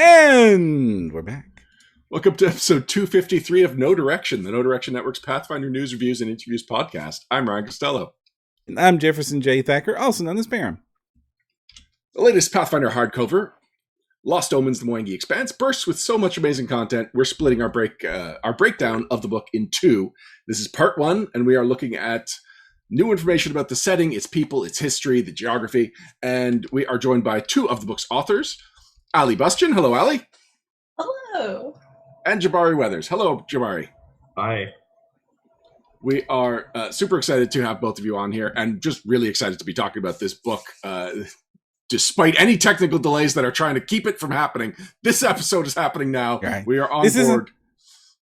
And we're back. Welcome to episode 253 of No Direction, the No Direction Network's Pathfinder news, reviews, and interviews podcast. I'm Ryan Costello. And I'm Jefferson J. Thacker, also known as Perram. The latest Pathfinder hardcover, Lost Omens, the Mwangi Expanse, bursts with so much amazing content. We're splitting our breakdown of the book in two. This is part one, and we are looking at new information about the setting, its people, its history, the geography, and we are joined by two of the book's authors, Allie Bustion. Hello, Allie. Hello. And Jabari Weathers. Hello, Jabari. Hi. We are super excited to have both of you on here and just really excited to be talking about this book. Despite any technical delays that are trying to keep it from happening, this episode is happening now. Right. We are on board.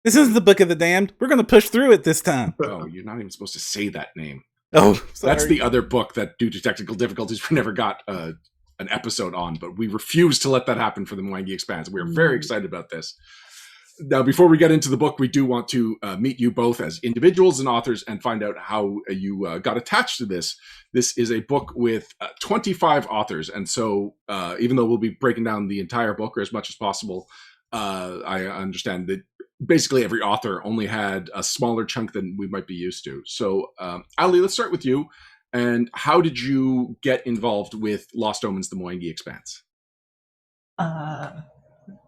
This isn't the Book of the Damned. We're going to push through it this time. Oh, you're not even supposed to say that name. Oh, sorry. That's the other book that, due to technical difficulties, we never got an episode on, but we refuse to let that happen for the Mwangi Expanse. We are very excited about this. Now, before we get into the book, we do want to meet you both as individuals and authors and find out how you got attached to this. This is a book with 25 authors, and so even though we'll be breaking down the entire book or as much as possible, I understand that basically every author only had a smaller chunk than we might be used to. So, Ali, let's start with you. And how did you get involved with Lost Omens, the Mwangi Expanse?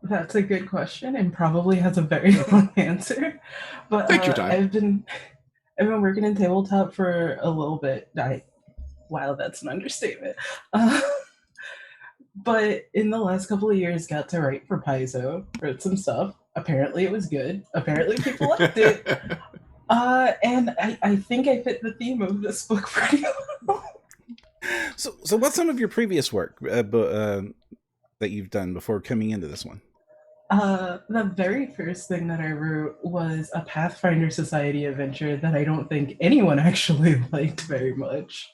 That's a good question and probably has a very long answer. But take your time. I've been working in tabletop for a little bit. Wow, that's an understatement. But in the last couple of years, got to write for Paizo, wrote some stuff. Apparently it was good. Apparently people liked it. And I think I fit the theme of this book pretty well. So what's some of your previous work that you've done before coming into this one? The very first thing that I wrote was a Pathfinder Society adventure that I don't think anyone actually liked very much.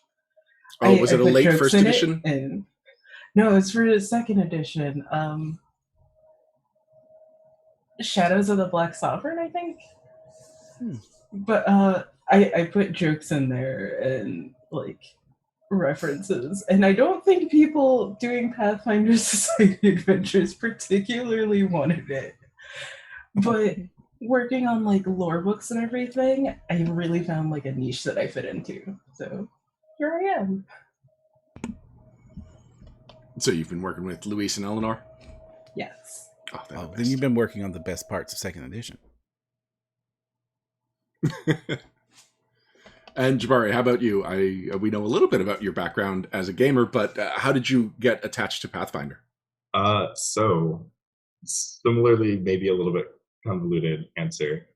Oh, was it a late first edition? No, it's for the second edition. Shadows of the Black Sovereign, I think. But I put jokes in there and like references, and I don't think people doing Pathfinder Society adventures particularly wanted it. But working on like lore books and everything, I really found like a niche that I fit into. So here I am. So you've been working with Luis and Eleanor? Yes. Oh, then you've been working on the best parts of second edition. And Jabari, how about you? We know a little bit about your background as a gamer, but how did you get attached to Pathfinder? So similarly, maybe a little bit convoluted answer.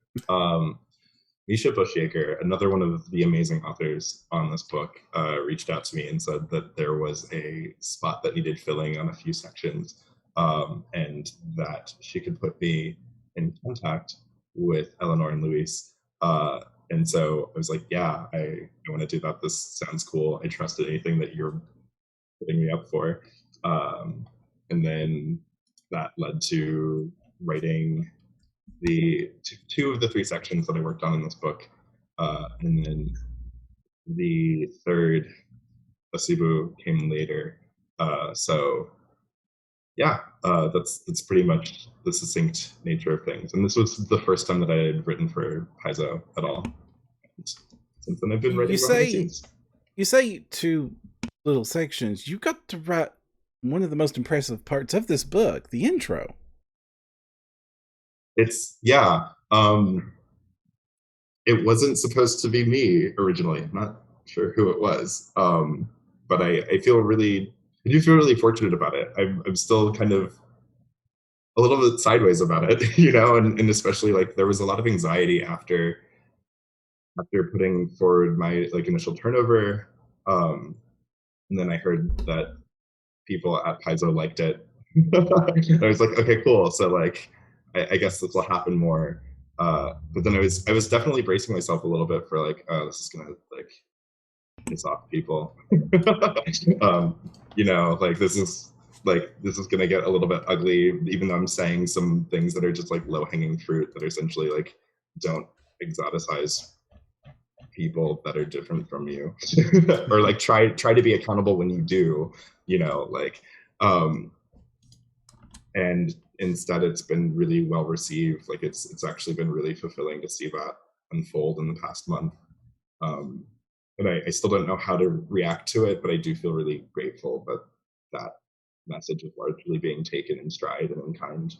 Misha Bushyaker, another one of the amazing authors on this book, reached out to me and said that there was a spot that needed filling on a few sections, and that she could put me in contact with Eleanor and Luis. And so I was like, yeah, I want to do that. This sounds cool. I trusted anything that you're putting me up for. And then that led to writing the two of the three sections that I worked on in this book. And then the third, Asibu, came later. So yeah, that's pretty much the succinct nature of things. And this was the first time that I had written for Paizo at all. And since then, I've been writing behind the scenes. You say two little sections. You got to write one of the most impressive parts of this book, the intro. It wasn't supposed to be me originally. I'm not sure who it was, but I do feel really fortunate about it. I'm still kind of a little bit sideways about it, you know, and especially like there was a lot of anxiety after putting forward my like initial turnover, and then I heard that people at Paizo liked it. I was like, okay, cool. So like, I guess this will happen more. But then I was definitely bracing myself a little bit for like, oh, this is gonna like piss off people. You know, like this is gonna get a little bit ugly, even though I'm saying some things that are just like low-hanging fruit that are essentially like don't exoticize people that are different from you, or like try to be accountable when you do, you know, like and instead it's been really well received. Like it's actually been really fulfilling to see that unfold in the past month. And I still don't know how to react to it, but I do feel really grateful that that message is largely being taken in stride and in kind.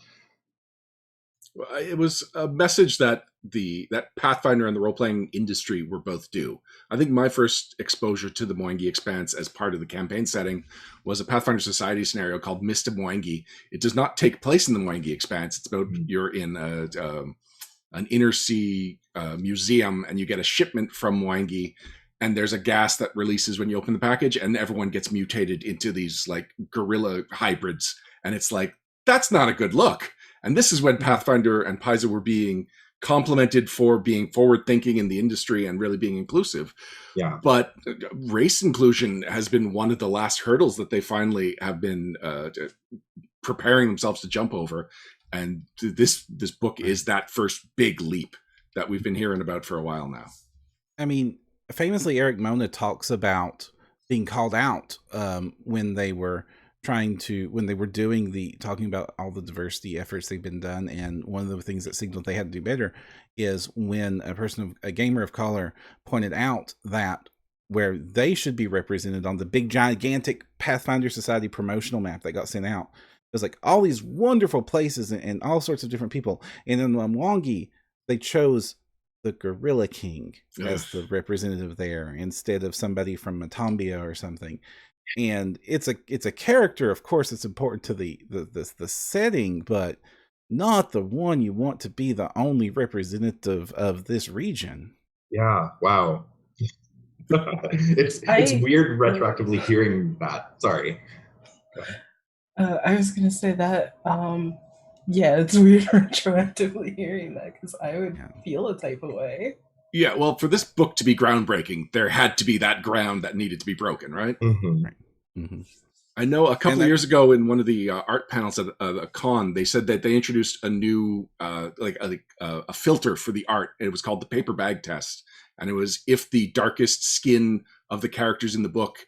It was a message that that Pathfinder and the role-playing industry were both due. I think my first exposure to the Mwangi Expanse as part of the campaign setting was a Pathfinder Society scenario called Mist of Muangi. It does not take place in the Mwangi Expanse. It's about you're in an inner sea museum, and you get a shipment from Muangi, and there's a gas that releases when you open the package, and everyone gets mutated into these like gorilla hybrids. And it's like, that's not a good look. And this is when Pathfinder and Paizo were being complimented for being forward-thinking in the industry and really being inclusive. Yeah. But race inclusion has been one of the last hurdles that they finally have been preparing themselves to jump over. And this book is that first big leap that we've been hearing about for a while now. I mean, famously, Eric Mona talks about being called out when they were talking about all the diversity efforts they've been done. And one of the things that signaled they had to do better is when a gamer of color pointed out that where they should be represented on the big gigantic Pathfinder Society promotional map that got sent out, it was like all these wonderful places and all sorts of different people. And in Mwangi, they chose the Gorilla King as the representative there instead of somebody from Matambia or something. And it's a character, of course, it's important to the setting, but not the one you want to be the only representative of this region. Yeah. Wow. It's weird retroactively hearing that. Sorry. I was gonna say that. Yeah, it's weird retroactively hearing that because I would feel a type of way. Yeah, well, for this book to be groundbreaking, there had to be that ground that needed to be broken, right? Mm-hmm. Right. Mm-hmm. I know a couple of years ago in one of the art panels at a con, they said that they introduced a new a filter for the art. It was called the paper bag test, and it was if the darkest skin of the characters in the book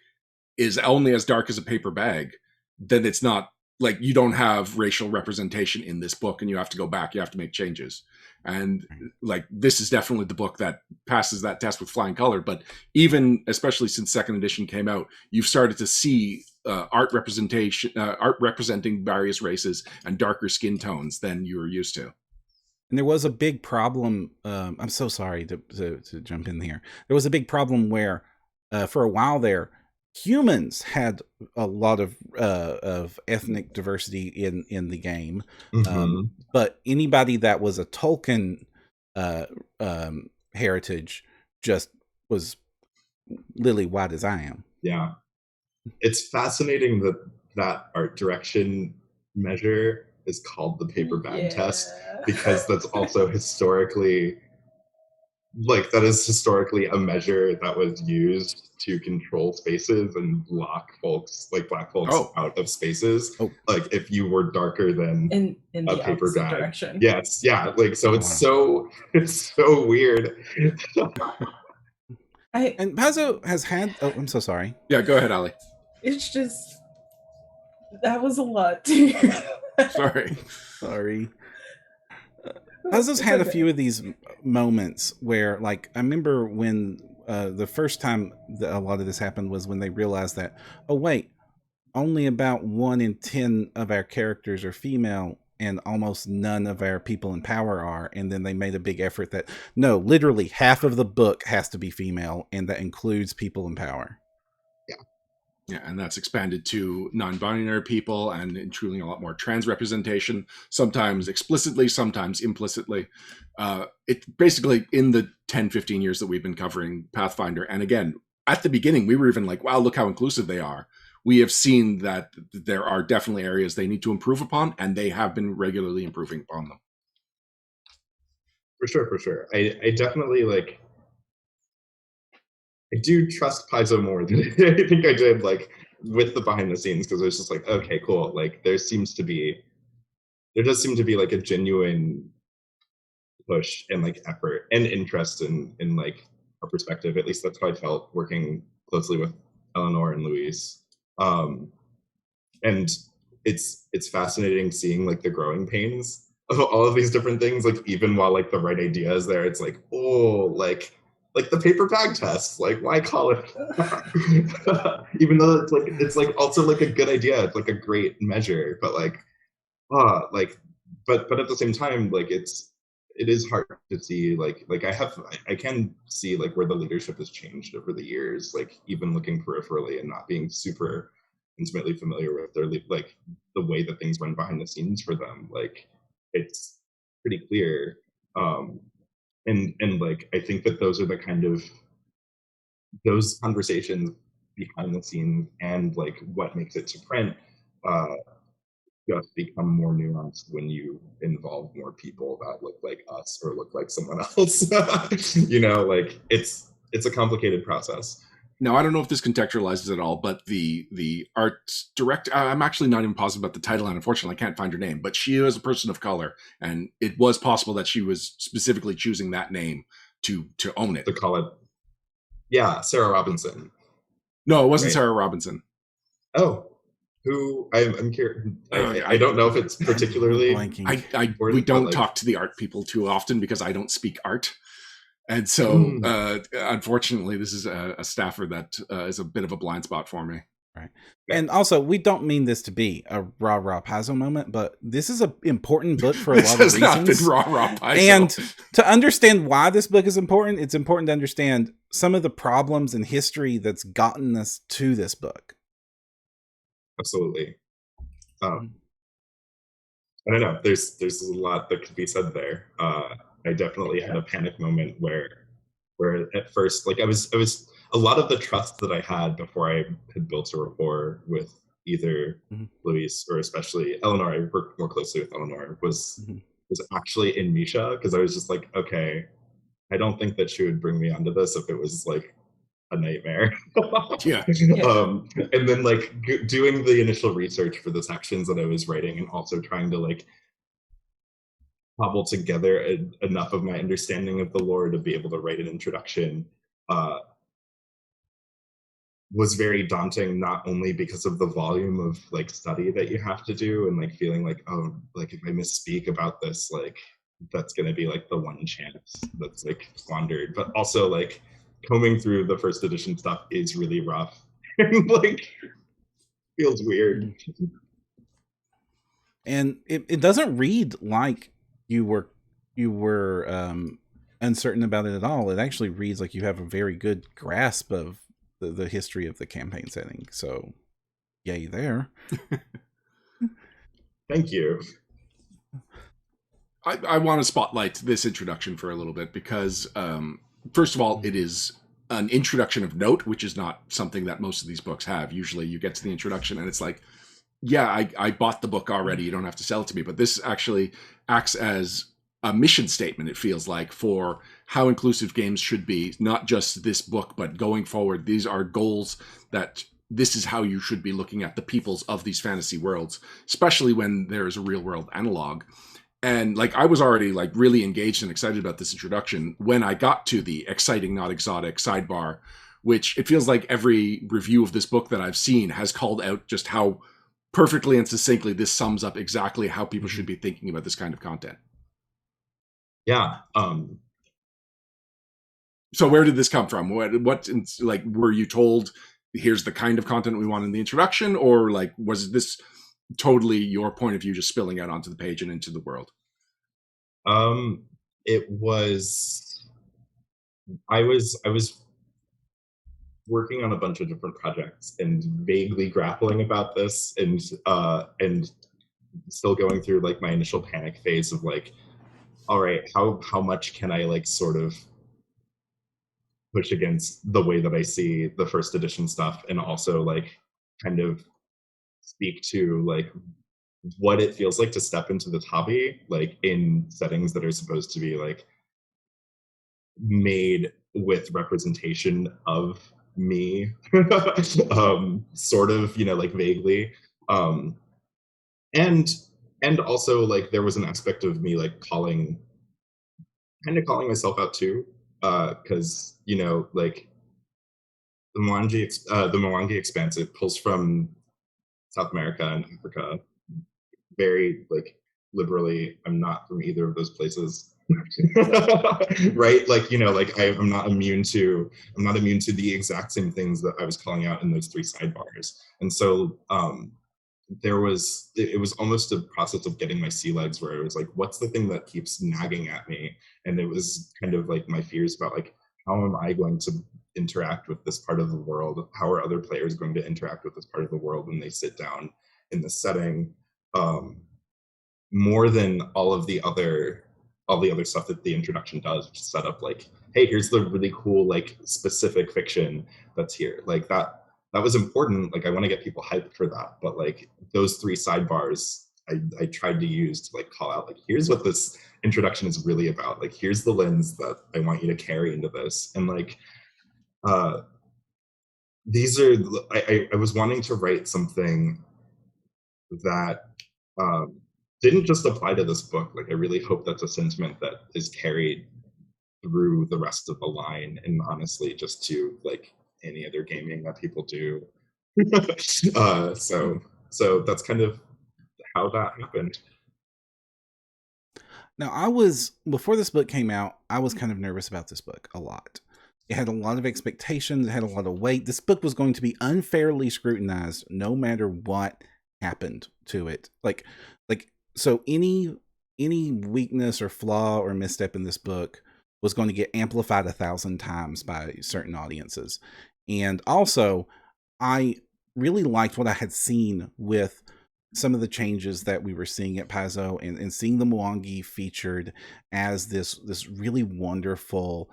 is only as dark as a paper bag, then it's not like you don't have racial representation in this book, and you have to go back. You have to make changes. And like this is definitely the book that passes that test with flying color. But even especially since second edition came out, you've started to see art representing various races and darker skin tones than you were used to. And there was a big problem. I'm so sorry to jump in here. There was a big problem where for a while there, humans had a lot of ethnic diversity in the game, but anybody that was a Tolkien heritage just was lily white as I am. Yeah, it's fascinating that art direction measure is called the paper bag test, because that's also historically. Like that is historically a measure that was used to control spaces and lock folks, like black folks, out of spaces. Like if you were darker than in a the paper bag. Direction. Yes, yeah. Like so, it's so weird. And Paizo has had. Oh, I'm so sorry. Yeah, go ahead, Allie. It's just that was a lot to hear. Sorry. Paizo's had a few of these moments where, like, I remember when the first time that a lot of this happened was when they realized that, oh wait, only about 1 in 10 of our characters are female and almost none of our people in power are. And then they made a big effort that, no, literally half of the book has to be female, and that includes people in power. Yeah, and that's expanded to non-binary people and including a lot more trans representation, sometimes explicitly, sometimes implicitly. It's basically in the 10, 15 years that we've been covering Pathfinder. And again, at the beginning, we were even like, wow, look how inclusive they are. We have seen that there are definitely areas they need to improve upon, and they have been regularly improving upon them. For sure. I definitely like... I do trust Paizo more than I think I did, like, with the behind the scenes, because it was just like, okay, cool. Like, there does seem to be like a genuine push and like effort and interest in like our perspective. At least that's how I felt working closely with Eleanor and Louise. And it's fascinating seeing like the growing pains of all of these different things. Like even while like the right idea is there, it's like, oh, like the paper bag test, like why call it even though it's like also like a good idea, it's like a great measure, but like like but at the same time, like it is hard to see like I can see like where the leadership has changed over the years, like even looking peripherally and not being super intimately familiar with their like the way that things run behind the scenes for them. Like it's pretty clear. And like I think that those are the kind of those conversations behind the scenes and like what makes it to print uh just become more nuanced when you involve more people that look like us or look like someone else. You know, like it's a complicated process. Now, I don't know if this contextualizes at all, but the art director, I'm actually not even positive about the title, and unfortunately I can't find her name, but she is a person of color, and it was possible that she was specifically choosing that name to own it. To call it, yeah, Sarah Robinson. No, it wasn't Right. Sarah Robinson. Oh, who I'm curious. I don't know if it's particularly blanking. We important, don't but, like, talk to the art people too often because I don't speak art. And so, unfortunately, this is a staffer that is a bit of a blind spot for me. Right. And also, we don't mean this to be a rah-rah Paizo moment, but this is an important book for a lot of This reasons. has not been rah-rah Paizo. And to understand why this book is important, it's important to understand some of the problems in history that's gotten us to this book. Absolutely. I don't know. There's a lot that could be said there. I definitely had a panic moment where at first, like I was a lot of the trust that I had before I had built a rapport with either Luis or especially Eleanor. I worked more closely with Eleanor. Was actually in Misha, because I was just like, okay, I don't think that she would bring me onto this if it was like a nightmare. Yeah. And then like doing the initial research for the sections that I was writing, and also trying to like cobble together enough of my understanding of the lore to be able to write an introduction was very daunting, not only because of the volume of like study that you have to do and like feeling like, oh, like if I misspeak about this, like that's going to be like the one chance that's like squandered, but also like combing through the first edition stuff is really rough and like feels weird. And it doesn't read like you were uncertain about it at all. It actually reads like you have a very good grasp of the history of the campaign setting. So yay there. Thank you. I want to spotlight this introduction for a little bit because, first of all, it is an introduction of note, which is not something that most of these books have. Usually you get to the introduction and it's like, yeah, I bought the book already. You don't have to sell it to me. But this actually acts as a mission statement, it feels like, for how inclusive games should be, not just this book, but going forward. These are goals that this is how you should be looking at the peoples of these fantasy worlds, especially when there is a real world analog. And like I was already like really engaged and excited about this introduction when I got to the exciting, not exotic sidebar, which it feels like every review of this book that I've seen has called out just how perfectly and succinctly this sums up exactly how people should be thinking about this kind of content. Yeah. So where did this come from? What like were you told here's the kind of content we want in the introduction, or like was this totally your point of view just spilling out onto the page and into the world? It was I was working on a bunch of different projects and vaguely grappling about this and still going through like my initial panic phase of like, all right, how much can I like sort of push against the way that I see the first edition stuff, and also like kind of speak to like what it feels like to step into this hobby, like in settings that are supposed to be like made with representation of me, sort of, you know, like vaguely, and also like there was an aspect of me like calling myself out too, because you know, like the Mwangi Expanse, it pulls from South America and Africa, very like liberally, I'm not from either of those places. Right, like, you know, like I'm not immune to the exact same things that I was calling out in those three sidebars. And so it was almost a process of getting my sea legs, where it was like, what's the thing that keeps nagging at me? And it was kind of like my fears about like, how am I going to interact with this part of the world? How are other players going to interact with this part of the world when they sit down in the setting? More than all the other stuff that the introduction does, which is set up like, hey, here's the really cool like specific fiction that's here. Like that was important. Like I want to get people hyped for that. But like those three sidebars I tried to use to like call out like, here's what this introduction is really about. Like here's the lens that I want you to carry into this. And like these are I was wanting to write something that didn't just apply to this book. Like I really hope that's a sentiment that is carried through the rest of the line, and honestly just to like any other gaming that people do. So that's kind of how that happened. Now, before this book came out, I was kind of nervous about this book a lot. It had a lot of expectations, it had a lot of weight. This book was going to be unfairly scrutinized no matter what happened to it. So any weakness or flaw or misstep in this book was going to get amplified 1,000 times by certain audiences. And also, I really liked what I had seen with some of the changes that we were seeing at Paizo, and seeing the Muangi featured as this really wonderful,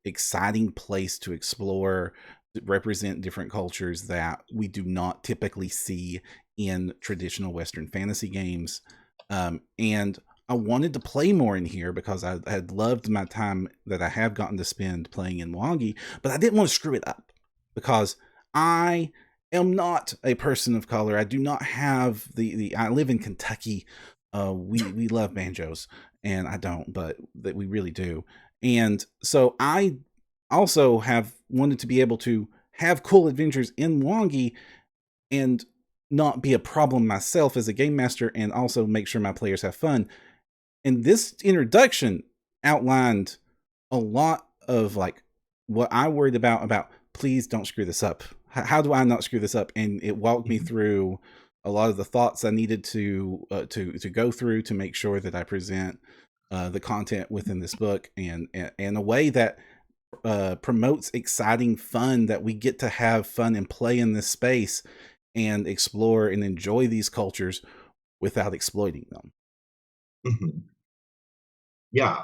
exciting place to explore, to represent different cultures that we do not typically see in traditional Western fantasy games. And I wanted to play more in here because I had loved my time that I have gotten to spend playing in Mwangi, but I didn't want to screw it up because I am not a person of color. I do not have I live in Kentucky. We love banjos, and I don't, but that we really do. And so I also have wanted to be able to have cool adventures in Mwangi and not be a problem myself as a game master, and also make sure my players have fun. And this introduction outlined a lot of like what I worried about please don't screw this up. How do I not screw this up? And it walked me through a lot of the thoughts I needed to go through to make sure that I present the content within this book and a way that promotes exciting fun, that we get to have fun and play in this space and explore and enjoy these cultures without exploiting them. Mm-hmm. Yeah,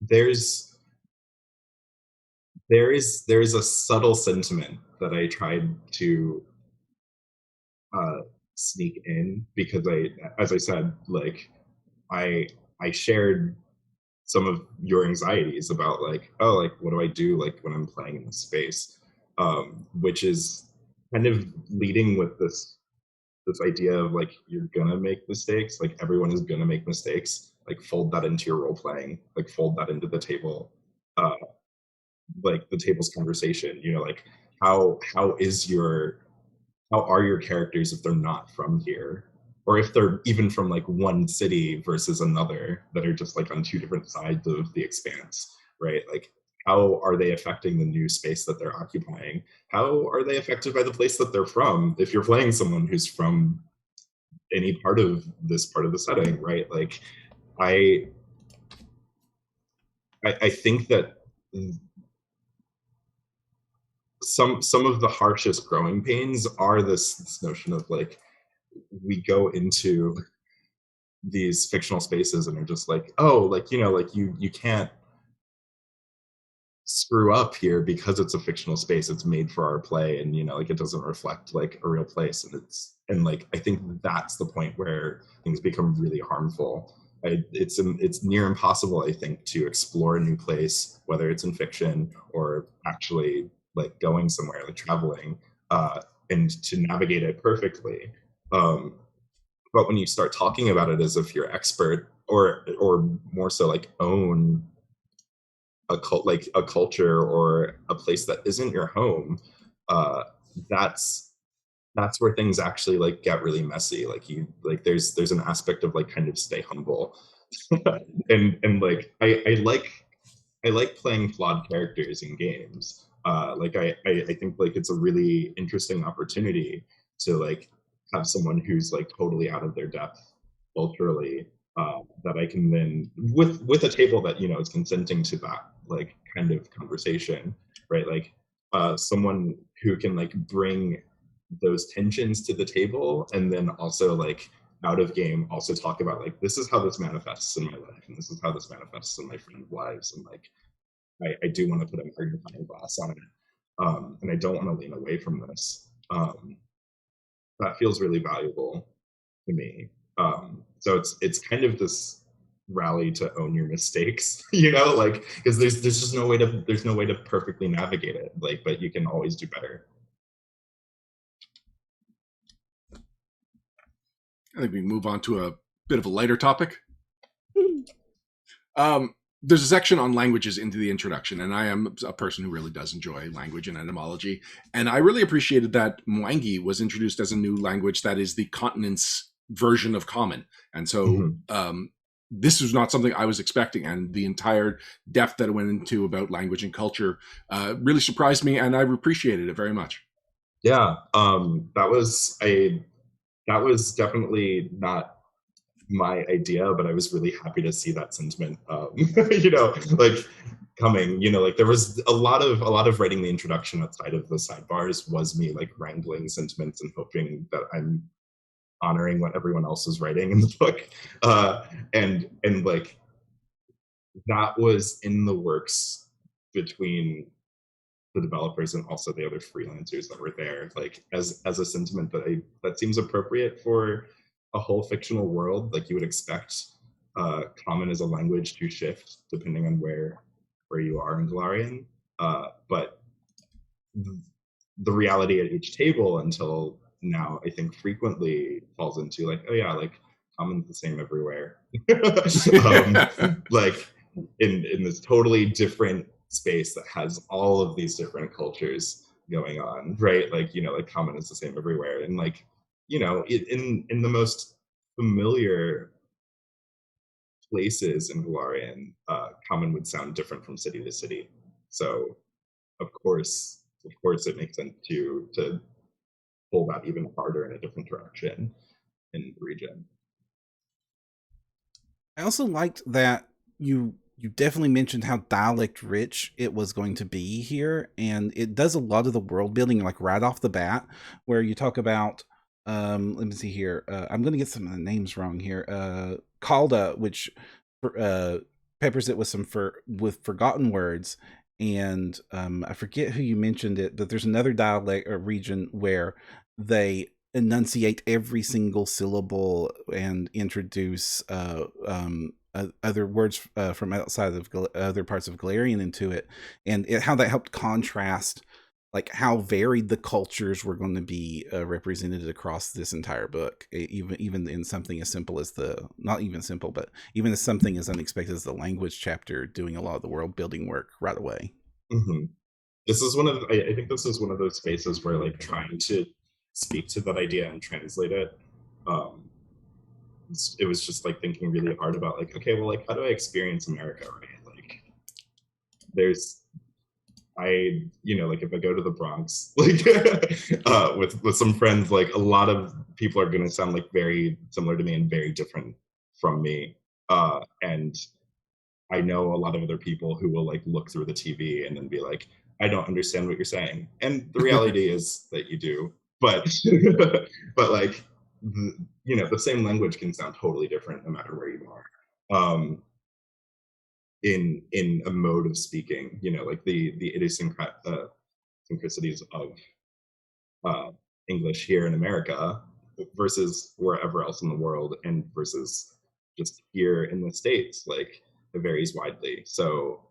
there's a subtle sentiment that I tried to sneak in, because as I said, like I shared some of your anxieties about like, oh, like what do I do like when I'm playing in this space, which is kind of leading with this idea of like, you're gonna make mistakes, like everyone is gonna make mistakes, like fold that into your role playing, like fold that into the table, like the table's conversation, you know, like how are your characters if they're not from here, or if they're even from like one city versus another, that are just like on two different sides of the expanse, right? Like how are they affecting the new space that they're occupying? How are they affected by the place that they're from if you're playing someone who's from any part of this part of the setting, right? Like I think that some of the harshest growing pains are this notion of like, we go into these fictional spaces and are just like, oh, like, you know, like you can't screw up here because it's a fictional space, it's made for our play, and you know, like it doesn't reflect like a real place. And like I think that's the point where things become really harmful. It's near impossible, I think, to explore a new place, whether it's in fiction or actually like going somewhere, like traveling, and to navigate it perfectly. But when you start talking about it as if you're expert, or more so like own a culture or a place that isn't your home, that's that's where things actually like get really messy. Like there's an aspect of like kind of stay humble. And like I like playing flawed characters in games. Like I think like it's a really interesting opportunity to like have someone who's like totally out of their depth culturally, that I can then with a table that, you know, is consenting to that like kind of conversation, right? Like someone who can like bring those tensions to the table, and then also like out of game also talk about like, this is how this manifests in my life, and this is how this manifests in my friends' lives, and like I do want to put a magnifying glass on it, and I don't want to lean away from this. That feels really valuable to me. So it's kind of this rally to own your mistakes, you know, like because there's just there's no way to perfectly navigate it, like, but you can always do better. I think we move on to a bit of a lighter topic. There's a section on languages into the introduction, and I am a person who really does enjoy language and etymology. And I really appreciated that Muangi was introduced as a new language that is the continent's version of Common. And so this was not something I was expecting, and the entire depth that it went into about language and culture really surprised me, and I appreciated it very much. Yeah, that was definitely not my idea, but I was really happy to see that sentiment, you know, like coming. You know, like there was a lot of writing the introduction outside of the sidebars was me like wrangling sentiments and hoping that I'm honoring what everyone else is writing in the book, and like that was in the works between the developers and also the other freelancers that were there, like as a sentiment that seems appropriate for a whole fictional world. Like you would expect Common as a language to shift depending on where you are in Galerion, but the reality at each table until now, I think, frequently falls into like, oh yeah, like Common's the same everywhere. Like in this totally different space that has all of these different cultures going on, right? Like, you know, like Common is the same everywhere, and like, you know, in the most familiar places in Galarian, Common would sound different from city to city. So of course it makes sense to pull that even harder in a different direction in the region. I also liked that you definitely mentioned how dialect rich it was going to be here, and it does a lot of the world building like right off the bat, where you talk about let me see here, I'm gonna get some of the names wrong here, Calda, which peppers it with some with forgotten words, and I forget who you mentioned it, but there's another dialect or region where they enunciate every single syllable and introduce other words from outside of other parts of Galerion into it, and how that helped contrast like how varied the cultures were going to be represented across this entire book, even in something as simple as not even simple, but even as something as unexpected as the language chapter, doing a lot of the world building work right away. Mm-hmm. This is I think this is one of those spaces where like trying to speak to that idea and translate it, it was just like thinking really hard about like, okay, well, like how do I experience America, right? Like you know, like if I go to the Bronx, like with some friends, like a lot of people are going to sound like very similar to me and very different from me, and I know a lot of other people who will like look through the TV and then be like, I don't understand what you're saying. And the reality is that you do, but but like you know, the same language can sound totally different no matter where you are. In a mode of speaking, you know, like the idiosyncrasies of English here in America versus wherever else in the world, and versus just here in the States, like it varies widely. So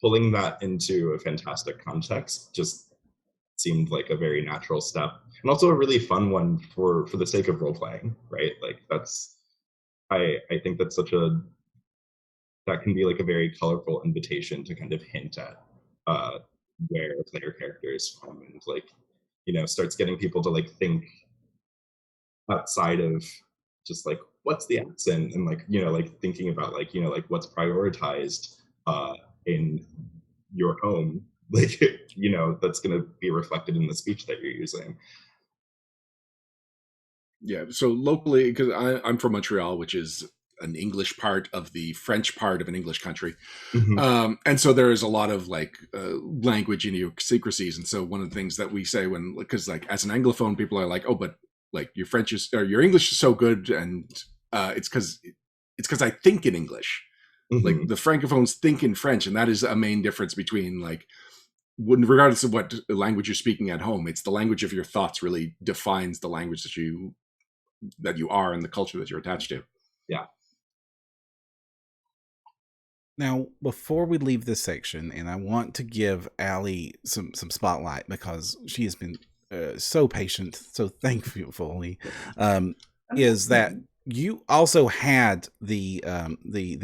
pulling that into a fantastic context just seemed like a very natural step, and also a really fun one for the sake of role playing, right? Like that's I think that's that can be like a very colorful invitation to kind of hint at where a player character is from, and like, starts getting people to like think outside of just like what's the accent, and like like thinking about like like what's prioritized in your home, like that's going to be reflected in the speech that you're using. Yeah, so locally, because I'm from Montreal, which is an English part of the French part of an English country. Mm-hmm. And so there is a lot of like language idiosyncrasies. And so one of the things that we say because like as an Anglophone, people are like, oh, but like your French is, or your English is so good. And it's because I think in English. Mm-hmm. Like the Francophones think in French. And that is a main difference between like, regardless of what language you're speaking at home, it's the language of your thoughts really defines the language that you are and the culture that you're attached to. Yeah. Now, before we leave this section, and I want to give Allie some spotlight because she has been so patient, so thankfully, is that you also had the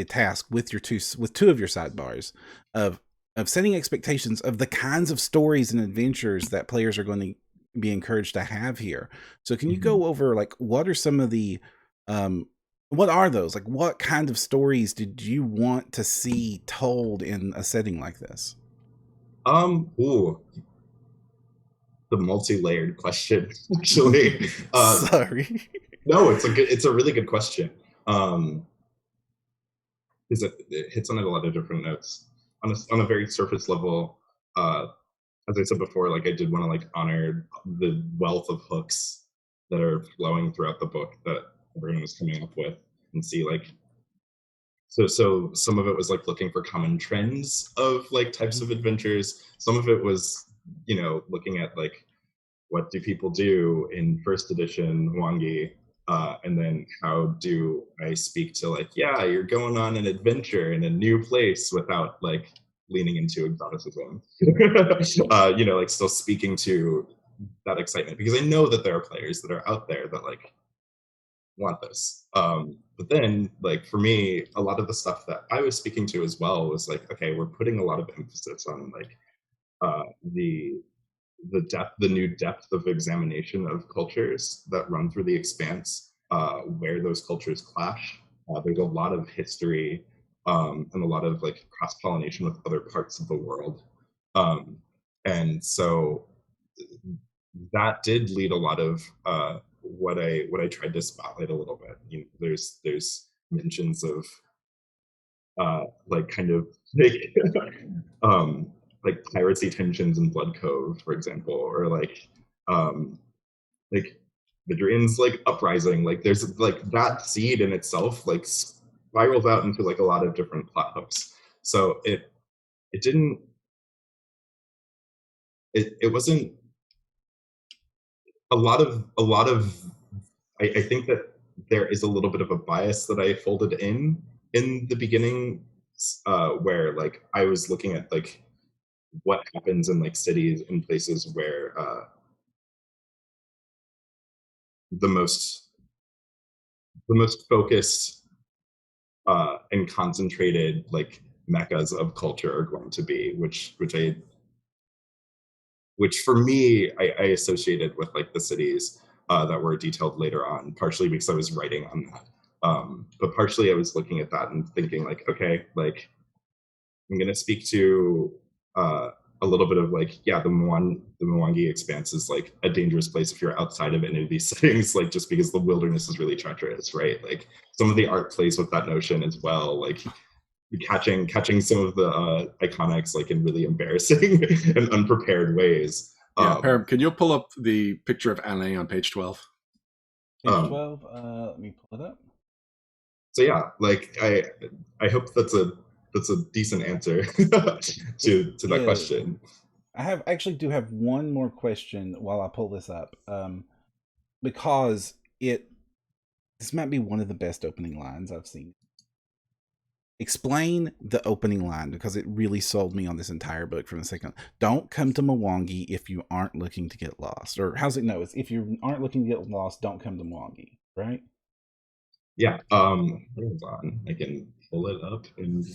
task with two of your sidebars of setting expectations of the kinds of stories and adventures that players are going to be encouraged to have here. So can you go over like what are some of the what are those? Like what kind of stories did you want to see told in a setting like this? The multi-layered question, actually. Sorry. No, it's a really good question. Because it hits on a lot of different notes. On a very surface level, as I said before, like I did want to like honor the wealth of hooks that are flowing throughout the book that everyone was coming up with, and see like so some of it was like looking for common trends of like types of adventures. Some of it was looking at like what do people do in first edition Muangi, and then how do I speak to like, yeah, you're going on an adventure in a new place without like leaning into exoticism. Like still speaking to that excitement, because I know that there are players that are out there that like want this. But then like for me, a lot of the stuff that I was speaking to as well was like, okay, we're putting a lot of emphasis on like the new depth of examination of cultures that run through the Expanse, where those cultures clash. There's a lot of history and a lot of like cross-pollination with other parts of the world. And so that did lead a lot of what I tried to spotlight a little bit. There's mentions of like kind of like piracy tensions in Blood Cove, for example, or like Vidrian's like uprising. Like there's like that seed in itself like spirals out into like a lot of different plot hooks. So it wasn't a lot of I think that there is a little bit of a bias that I folded in the beginning, where like I was looking at like what happens in like cities and places where the most focused and concentrated like meccas of culture are going to be, which for me I associated with like the cities that were detailed later on, partially because I was writing on that, but partially I was looking at that and thinking like, okay, like I'm going to speak to a little bit of like, yeah, the Mwangi Expanse is like a dangerous place if you're outside of any of these settings, like just because the wilderness is really treacherous, right? Like some of the art plays with that notion as well, like catching some of the iconics like in really embarrassing and unprepared ways. Yeah, Perram, can you pull up the picture of Allie on page 12? Page 12. Let me pull it up. So yeah, like I hope that's a decent answer to that question. I actually do have one more question while I pull this up, because this might be one of the best opening lines I've seen. Explain the opening line, because it really sold me on this entire book from the second. Don't come to Muangi if you aren't looking to get lost. Or how's it? No, it's if you aren't looking to get lost, don't come to Muangi, right? Yeah. Hold on, I can pull it up and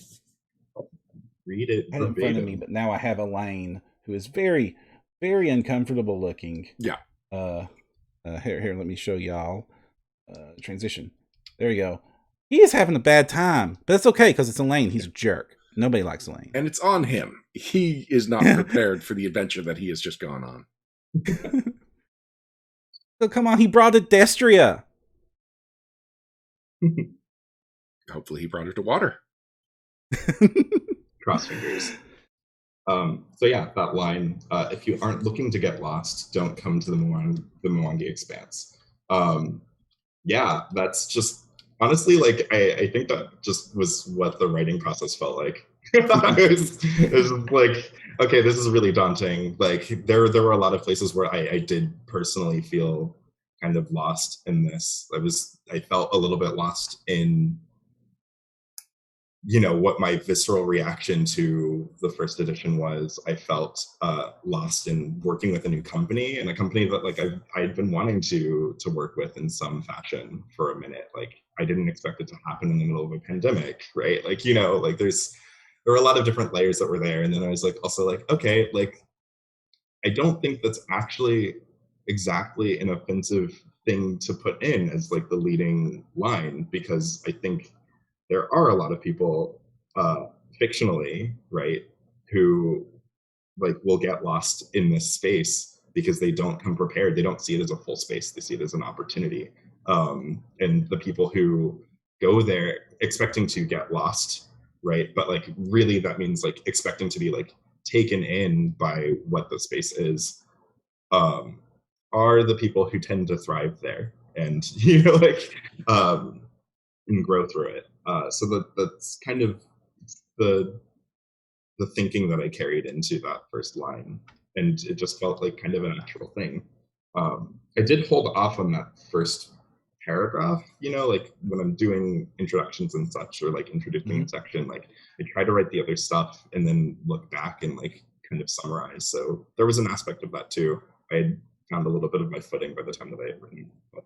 read it I had it in front of me, but now I have Elaine, who is very very uncomfortable looking. Yeah. Here, let me show y'all. Transition. There you go. He is having a bad time, but that's okay because it's Elaine. He's a jerk. Nobody likes Elaine. And it's on him. He is not prepared for the adventure that he has just gone on. So come on, he brought a Destria. Hopefully he brought her to water. Cross fingers. So yeah, that line, if you aren't looking to get lost, don't come to the Mwangi Expanse. Yeah, that's just, honestly, like, I think that just was what the writing process felt like. it was like, okay, this is really daunting. Like, there were a lot of places where I did personally feel kind of lost in this. I felt a little bit lost in, you know, what my visceral reaction to the first edition was. I felt lost in working with a new company, and a company that, like, I'd been wanting to work with in some fashion for a minute. Like, I didn't expect it to happen in the middle of a pandemic, right? Like, you know, like there were a lot of different layers that were there. And then I was like, also like, okay, like, I don't think that's actually exactly an offensive thing to put in as like the leading line, because I think there are a lot of people fictionally, right, who like will get lost in this space because they don't come prepared. They don't see it as a full space. They see it as an opportunity. And the people who go there expecting to get lost, right, but like really that means like expecting to be like taken in by what the space is, are the people who tend to thrive there and, you know, like, and grow through it. So that's kind of the thinking that I carried into that first line, and it just felt like kind of a natural thing. I did hold off on that first paragraph, you know, like when I'm doing introductions and such, or like introducing a section, like I try to write the other stuff and then look back and like kind of summarize. So there was an aspect of that too. I had found a little bit of my footing by the time that I had written. But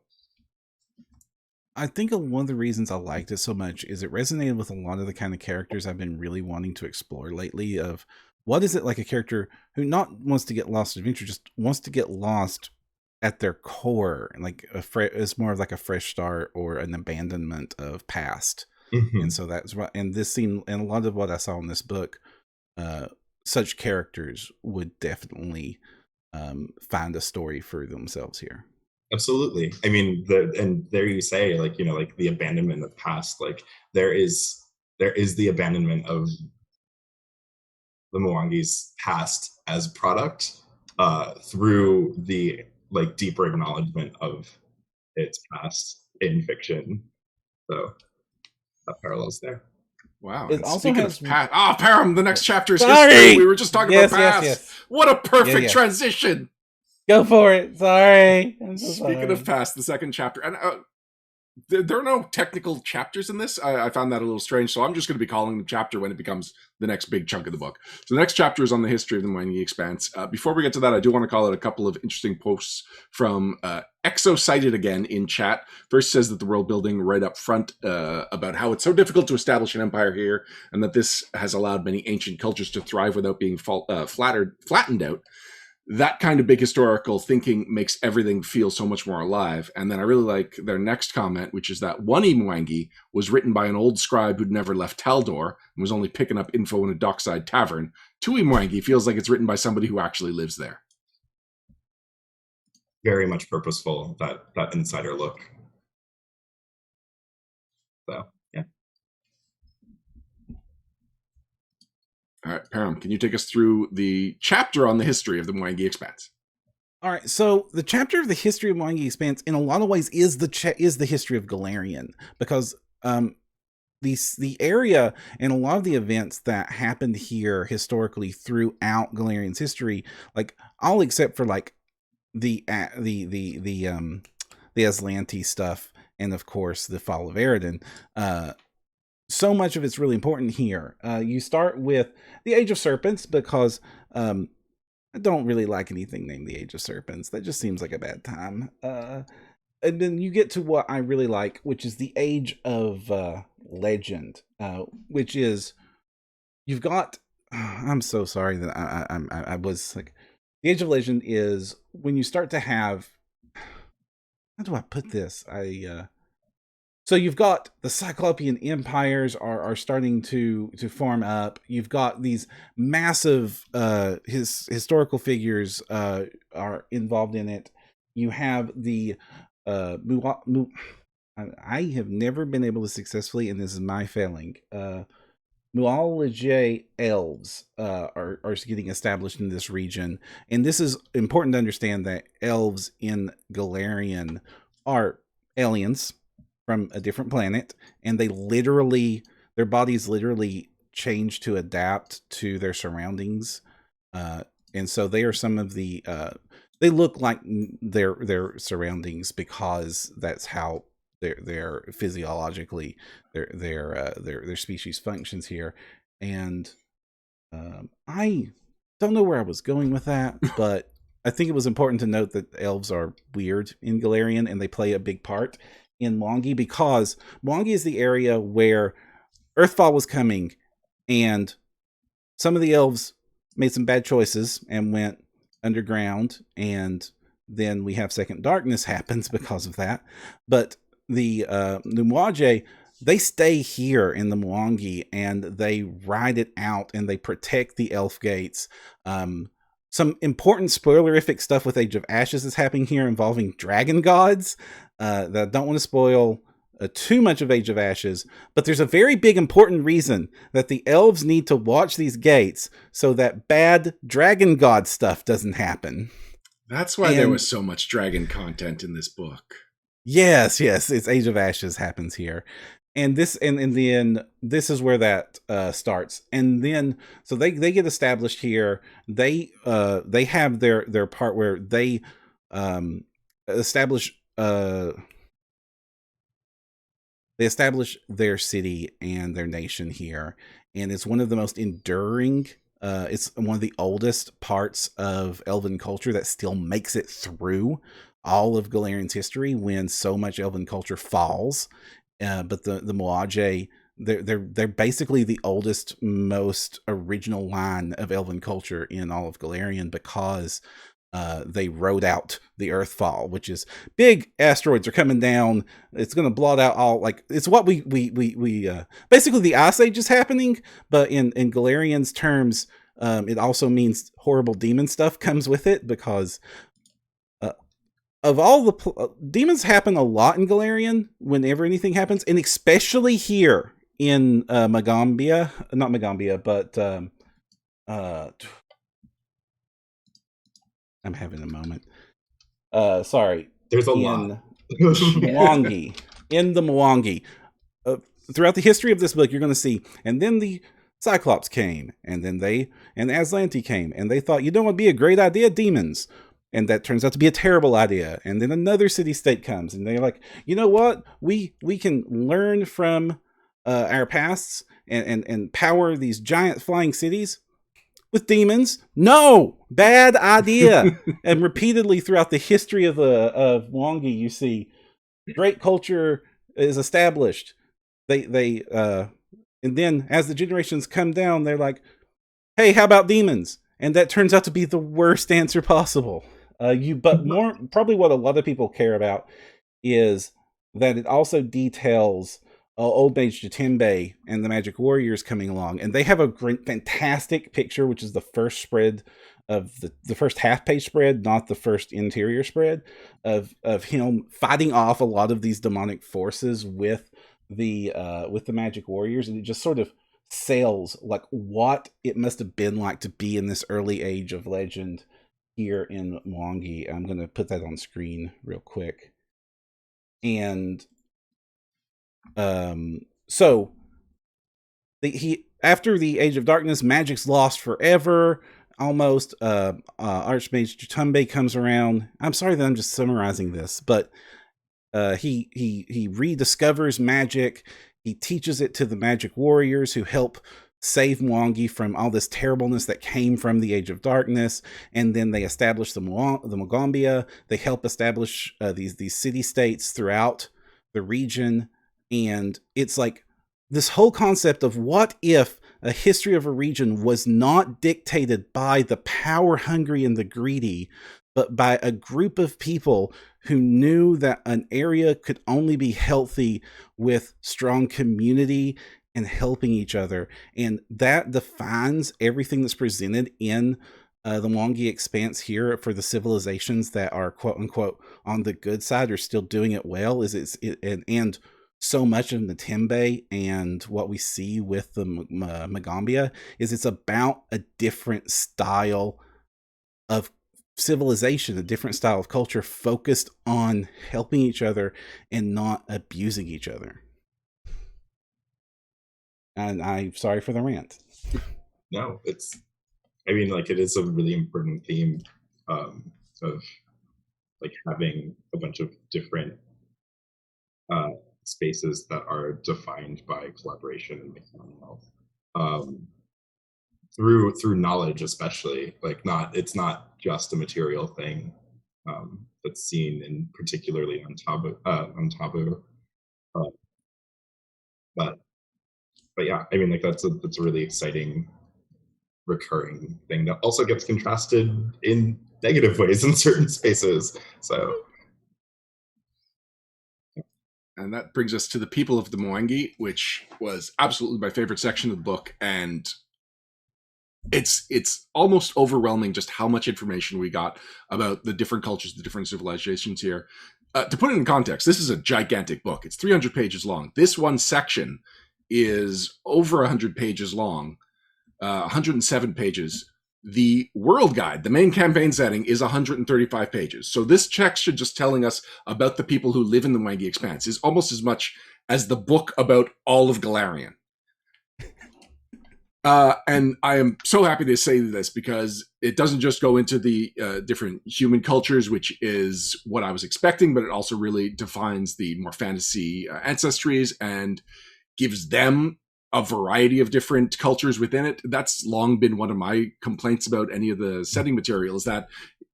I think one of the reasons I liked it so much is it resonated with a lot of the kind of characters I've been really wanting to explore lately. Of what is it like a character who not wants to get lost in adventure, just wants to get lost at their core, and like it's more of like a fresh start or an abandonment of past. And so that's what, and this scene, and a lot of what I saw in this book, such characters would definitely find a story for themselves here. Absolutely. I mean, and there you say, like, you know, like the abandonment of past, like there is the abandonment of the Muangi's past as product through the like deeper acknowledgement of its past in fiction. So that parallels there. Wow. It also speaking has of past, Perram, the next chapter is Sorry! history. We were just talking Yes, about yes, past. yes. What a perfect Yeah. transition. Go for it. Sorry. I'm so Speaking sorry. of past, the second chapter, and there are no technical chapters in this. I found that a little strange, so I'm just going to be calling the chapter when it becomes the next big chunk of the book. So the next chapter is on the history of the Mwangi Expanse. Before we get to that, I do want to call out a couple of interesting posts from Exo cited again in chat. First says that the world building right up front about how it's so difficult to establish an empire here, and that this has allowed many ancient cultures to thrive without being flattened out. That kind of big historical thinking makes everything feel so much more alive. And then I really like their next comment, which is that one Muangi was written by an old scribe who'd never left Taldor and was only picking up info in a dockside tavern. Two Muangi feels like it's written by somebody who actually lives there. Very much purposeful, that insider look. So, yeah. All right, Perram, can you take us through the chapter on the history of the Mwangi Expanse? All right, so the chapter of the history of Mwangi Expanse, in a lot of ways, is the history of Galerion, because the area and a lot of the events that happened here historically throughout Galerion's history, like all except for like the Aslanti stuff, and of course the fall of Eridan. So much of it's really important here. You start with the Age of Serpents because I don't really like anything named the Age of Serpents. That just seems like a bad time. And then you get to what I really like, which is the Age of Legend, which is you've got. I'm so sorry that I was like the Age of Legend is when you start to have, how do I put this? So you've got the Cyclopean empires are starting to form up. You've got these massive historical figures are involved in it. You have the I have never been able to successfully, and this is my failing. Muangi Elves are getting established in this region, and this is important to understand that elves in Galerion are aliens from a different planet, and their bodies literally change to adapt to their surroundings, and so they are some of the they look like their surroundings because that's how their physiologically their species functions here. And I don't know where I was going with that, but I think it was important to note that elves are weird in Galerion, and they play a big part in Muangi, because Muangi is the area where Earthfall was coming, and some of the elves made some bad choices and went underground, and then we have Second Darkness happens because of that. But the Muangi, they stay here in the Muangi, and they ride it out, and they protect the elf gates. Some important spoilerific stuff with Age of Ashes is happening here involving dragon gods that I don't want to spoil too much of Age of Ashes, but there's a very big important reason that the elves need to watch these gates so that bad dragon god stuff doesn't happen. That's why there was so much dragon content in this book. Yes, it's Age of Ashes happens here. And this, and in the end, this is where that starts. And then, so they get established here. They have their part where they establish their city and their nation here, and it's one of the most enduring. It's one of the oldest parts of Elven culture that still makes it through all of Galerion's history when so much Elven culture falls. But the Muangi, they're basically the oldest, most original line of Elven culture in all of Galerion, because they rode out the Earthfall, which is big asteroids are coming down. It's going to blot out all, like, it's what we basically the Ice Age is happening, but in Galerion's terms, it also means horrible demon stuff comes with it, because of all the demons happen a lot in Galerion whenever anything happens, and especially here in Magambia, not Magambia, but I'm having a moment. Sorry. There's a lot. Mwangi. In the Mwangi. Throughout the history of this book, you're going to see, and then the Cyclops came, and then Aslanti came, and they thought, you know what would be a great idea? Demons. And that turns out to be a terrible idea. And then another city-state comes, and they're like, you know what? We can learn from our pasts and power these giant flying cities with demons. No! Bad idea! And repeatedly throughout the history of Muangi, you see great culture is established. They and then as the generations come down, they're like, hey, how about demons? And that turns out to be the worst answer possible. But more probably what a lot of people care about is that it also details Old Mage Jatembe and the Magic Warriors coming along, and they have a great, fantastic picture, which is the first spread of the first half-page spread, not the first interior spread, of him fighting off a lot of these demonic forces with the Magic Warriors, and it just sort of sells like what it must have been like to be in this early age of legend here in Muangi. I'm going to put that on screen real quick. And so after the Age of Darkness, magic's lost forever almost. Archmage Jatembe comes around. I'm sorry that I'm just summarizing this, but he rediscovers magic. He teaches it to the Magic Warriors, who help save Muangi from all this terribleness that came from the Age of Darkness. And then they establish the Magambia. They help establish these city-states throughout the region. And it's like this whole concept of what if a history of a region was not dictated by the power hungry and the greedy, but by a group of people who knew that an area could only be healthy with strong community and helping each other. And that defines everything that's presented in the Mwangi Expanse here for the civilizations that are quote unquote on the good side are still doing it well. And so much of the Tembe and what we see with the Magambia is it's about a different style of civilization, a different style of culture focused on helping each other and not abusing each other. And I'm sorry for the rant. No, it is a really important theme of like having a bunch of different spaces that are defined by collaboration in the Commonwealth. Through knowledge, especially, it's not just a material thing that's seen in particularly on Taboo. But yeah, that's a really exciting recurring thing that also gets contrasted in negative ways in certain spaces. So, and that brings us to the people of the Muangi, which was absolutely my favorite section of the book, and it's almost overwhelming just how much information we got about the different cultures, the different civilizations here. To put it in context, this is a gigantic book. It's 300 pages long. This one section is over 100 pages long. 107 pages. The world guide, the main campaign setting, is 135 pages. So this section just telling us about the people who live in the Mwangi Expanse is almost as much as the book about all of Galerion. And I am so happy to say this because it doesn't just go into the different human cultures, which is what I was expecting, but it also really defines the more fantasy ancestries and gives them a variety of different cultures within it. That's long been one of my complaints about any of the setting material, is that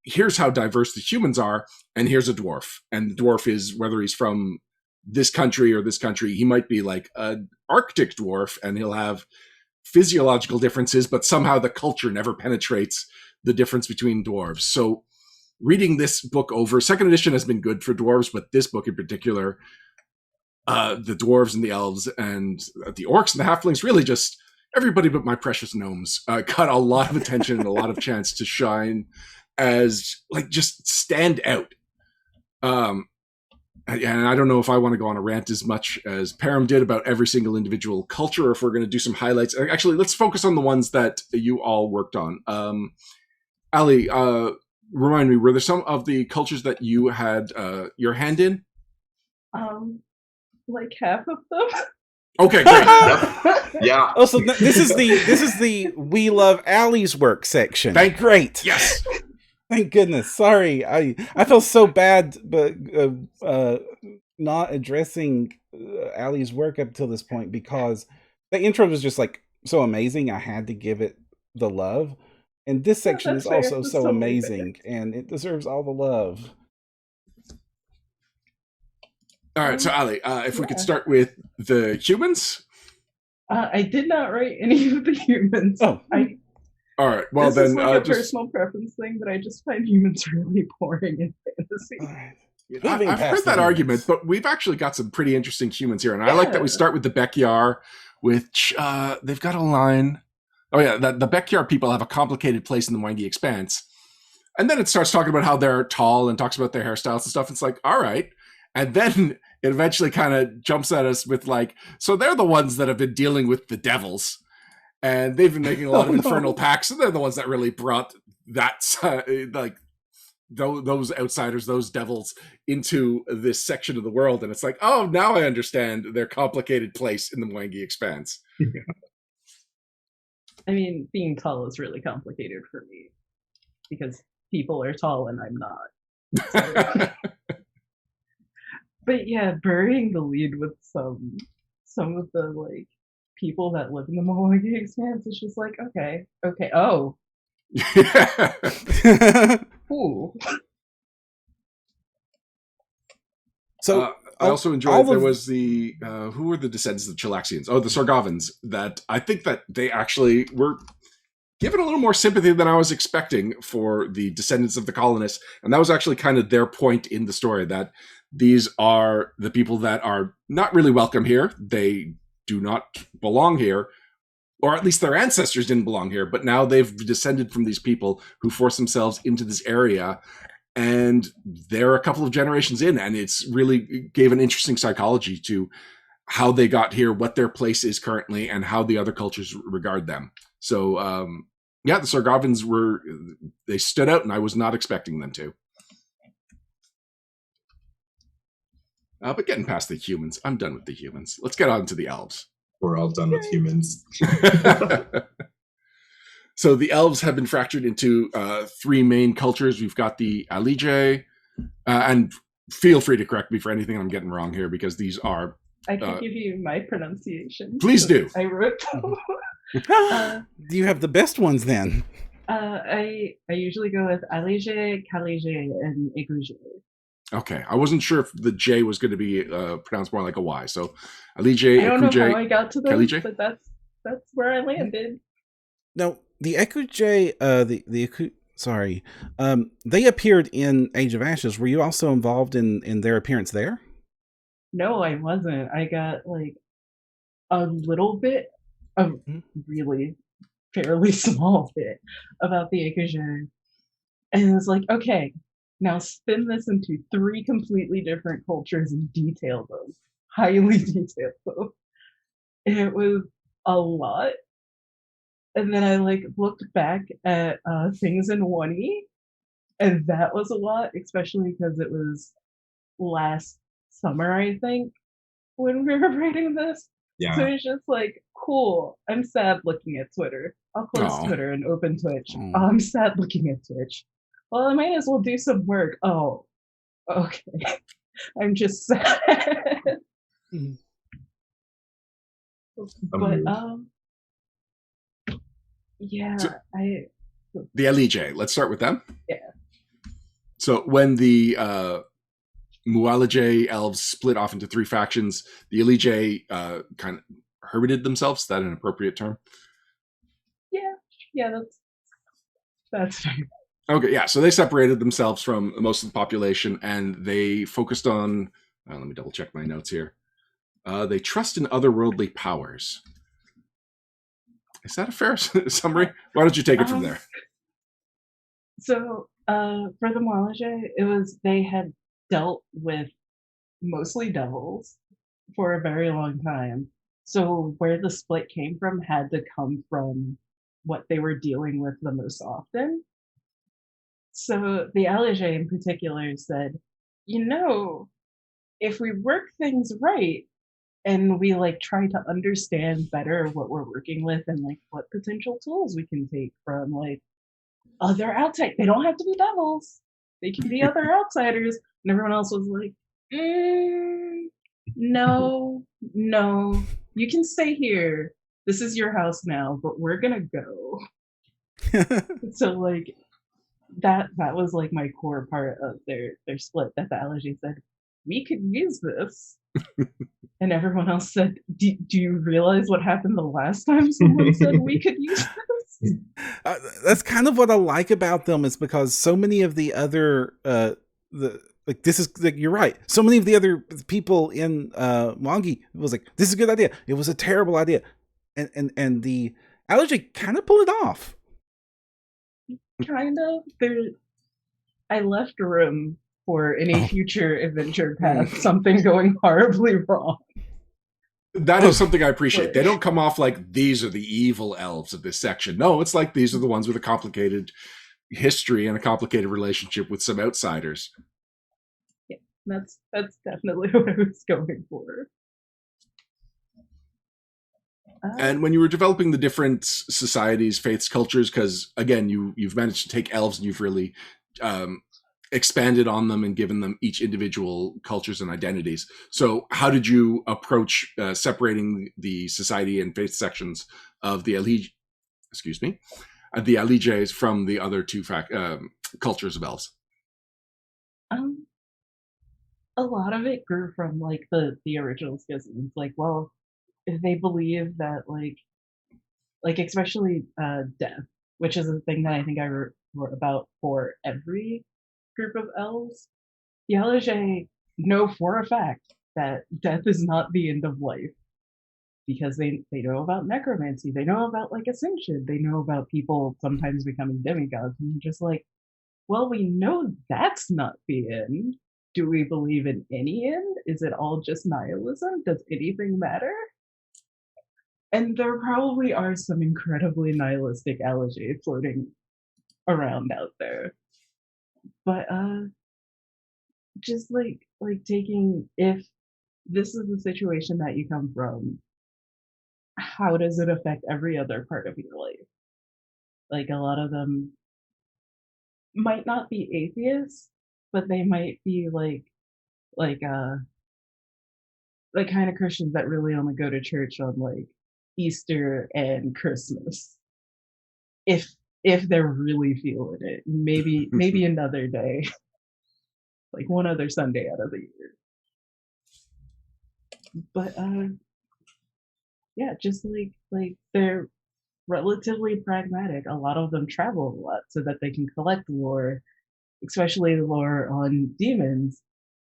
here's how diverse the humans are, and here's a dwarf. And the dwarf is, whether he's from this country or this country, he might be like an Arctic dwarf, and he'll have physiological differences, but somehow the culture never penetrates the difference between dwarves. So reading this book over, second edition has been good for dwarves, but this book in particular, the dwarves and the elves and the orcs and the halflings, really just everybody but my precious gnomes got a lot of attention and a lot of chance to shine as just stand out. And I don't know if I want to go on a rant as much as Perram did about every single individual culture, or if we're going to do some highlights. Actually, let's focus on the ones that you all worked on. Allie, remind me, were there some of the cultures that you had your hand in? Like half of them. Okay, great. Yeah. Also, this is the we love Allie's work section. Great. Yes. Thank goodness. Sorry, I felt so bad, but not addressing Allie's work up until this point because the intro was just so amazing. I had to give it the love, and this section is also so amazing, and it deserves all the love. All right, so Allie, if we could start with the humans. I did not write any of the humans. Oh. All right, well this then, is a personal preference thing, but I just find humans really boring in fantasy. I've heard that argument, but we've actually got some pretty interesting humans here, and I like that we start with the Bekyar, which they've got a line. Oh yeah, the Bekyar people have a complicated place in the Mwangi Expanse, and then it starts talking about how they're tall and talks about their hairstyles and stuff. It's like, all right. And then it eventually kind of jumps at us with so they're the ones that have been dealing with the devils, and they've been making a lot of infernal pacts, and they're the ones that really brought that, those outsiders, those devils, into this section of the world. And it's like, oh, now I understand their complicated place in the Mwangi Expanse. I mean, being tall is really complicated for me because people are tall and I'm not. So. But yeah, burying the lead with some of the people that live in the Mwangi Expanse is just okay, oh. Ooh. So I also enjoyed there was the who were the descendants of the Chilaxians? Oh, the Sargovans. That I think that they actually were given a little more sympathy than I was expecting for the descendants of the colonists, and that was actually kind of their point in the story, that these are the people that are not really welcome here. They do not belong here, or at least their ancestors didn't belong here, but now they've descended from these people who forced themselves into this area, and they're a couple of generations in, and it's really gave an interesting psychology to how they got here, what their place is currently, and how the other cultures regard them. So, the Sargovans they stood out, and I was not expecting them to. But getting past the humans, I'm done with the humans. Let's get on to the elves. We're all done with humans. So the elves have been fractured into 3 main cultures. We've got the Calijay, and feel free to correct me for anything I'm getting wrong here, because these are... I can give you my pronunciation. Please do. I wrote Do you have the best ones then? I usually go with Calijay, and Iguijay. Okay, I wasn't sure if the J was going to be pronounced more like a Y. So Calijay, I don't know how I got to them, Calijay? but that's where I landed. No, the Ekujay, they appeared in Age of Ashes. Were you also involved in their appearance there? No, I wasn't. I got like a little bit of really fairly small bit about the Iguijay. And it was like, okay, now spin this into 3 completely different cultures and detail them. Highly detailed them. It was a lot. And then I looked back at things in Muangi, and that was a lot, especially because it was last summer, I think, when we were writing this. Yeah. So it's just like, cool. I'm sad looking at Twitter. I'll close Twitter and open Twitch. Oh, I'm sad looking at Twitch. Well, I might as well do some work. Oh, okay. I'm just sad. But yeah, so, the Calijay. Let's start with them. Yeah. So when the Mualajay elves split off into 3 factions, the Calijay kind of hermited themselves. Is that an appropriate term? Yeah, that's fair. Okay, yeah. So they separated themselves from most of the population, and they focused on. Let me double check my notes here. They trust in otherworldly powers. Is that a fair summary? Why don't you take it from there? So for the Mualajay, it was they had dealt with mostly devils for a very long time. So where the split came from had to come from what they were dealing with the most often. So the Calijay in particular said, if we work things right and we try to understand better what we're working with and what potential tools we can take from other outside. They don't have to be devils. They can be other outsiders. And everyone else was like, no, you can stay here. This is your house now, but we're gonna go. So that was my core part of their split, that the Calijay said, we could use this. And everyone else said, do you realize what happened the last time someone said we could use this? That's kind of what I like about them, is because so many of the other you're right. So many of the other people in Mwangi was like, this is a good idea. It was a terrible idea. And the Calijay kind of pulled it off. Kind of. I left room for any future adventure path something going horribly wrong. That is something I appreciate. They don't come off like these are the evil elves of this section. No, it's like these are the ones with a complicated history and a complicated relationship with some outsiders. Yeah, that's definitely what I was going for. And when you were developing the different societies, faiths, cultures, because again, you've managed to take elves and you've really expanded on them and given them each individual cultures and identities. So how did you approach separating the society and faith sections of the Calijays from the other 2 cultures of elves? a lot of it grew from like the original schisms. Like, well, if they believe that like especially death, which is a thing that I think I wrote about for every group of elves. The Calijay know for a fact that death is not the end of life because they know about necromancy, they know about like ascension, they know about people sometimes becoming demigods, and you're just like, well, we know that's not the end. Do we believe in any end? Is it all just nihilism? Does anything matter? And there probably are some incredibly nihilistic Calijay floating around out there. But just like taking, if this is the situation that you come from, how does it affect every other part of your life? Like, a lot of them might not be atheists, but they might be like kind of Christians that really only go to church on like Easter and Christmas. If they're really feeling it, maybe another day, like one other Sunday out of the year. But yeah, just like they're relatively pragmatic. A lot of them travel a lot so that they can collect lore, especially the lore on demons,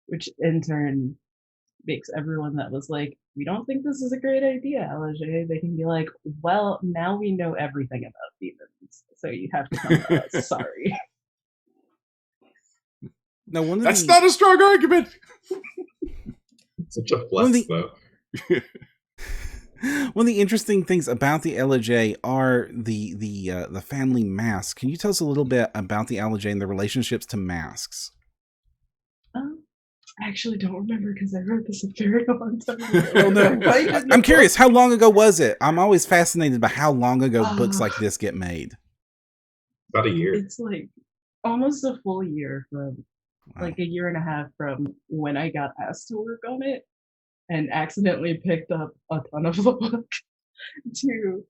which in turn makes everyone that was like, we don't think this is a great idea, Calijay, they can be like, well, now we know everything about demons, so you have to come to us. Sorry. Now, That's not a strong argument. Such a flex, though. One of the interesting things about the Calijay are the family masks. Can you tell us a little bit about the Calijay and the relationships to masks? I actually don't remember because I wrote this a very long time ago. Oh, no. I'm curious, how long ago was it? I'm always fascinated by how long ago books like this get made. About a year. It's like almost a full year from like a year and a half from when I got asked to work on it and accidentally picked up a ton of the book to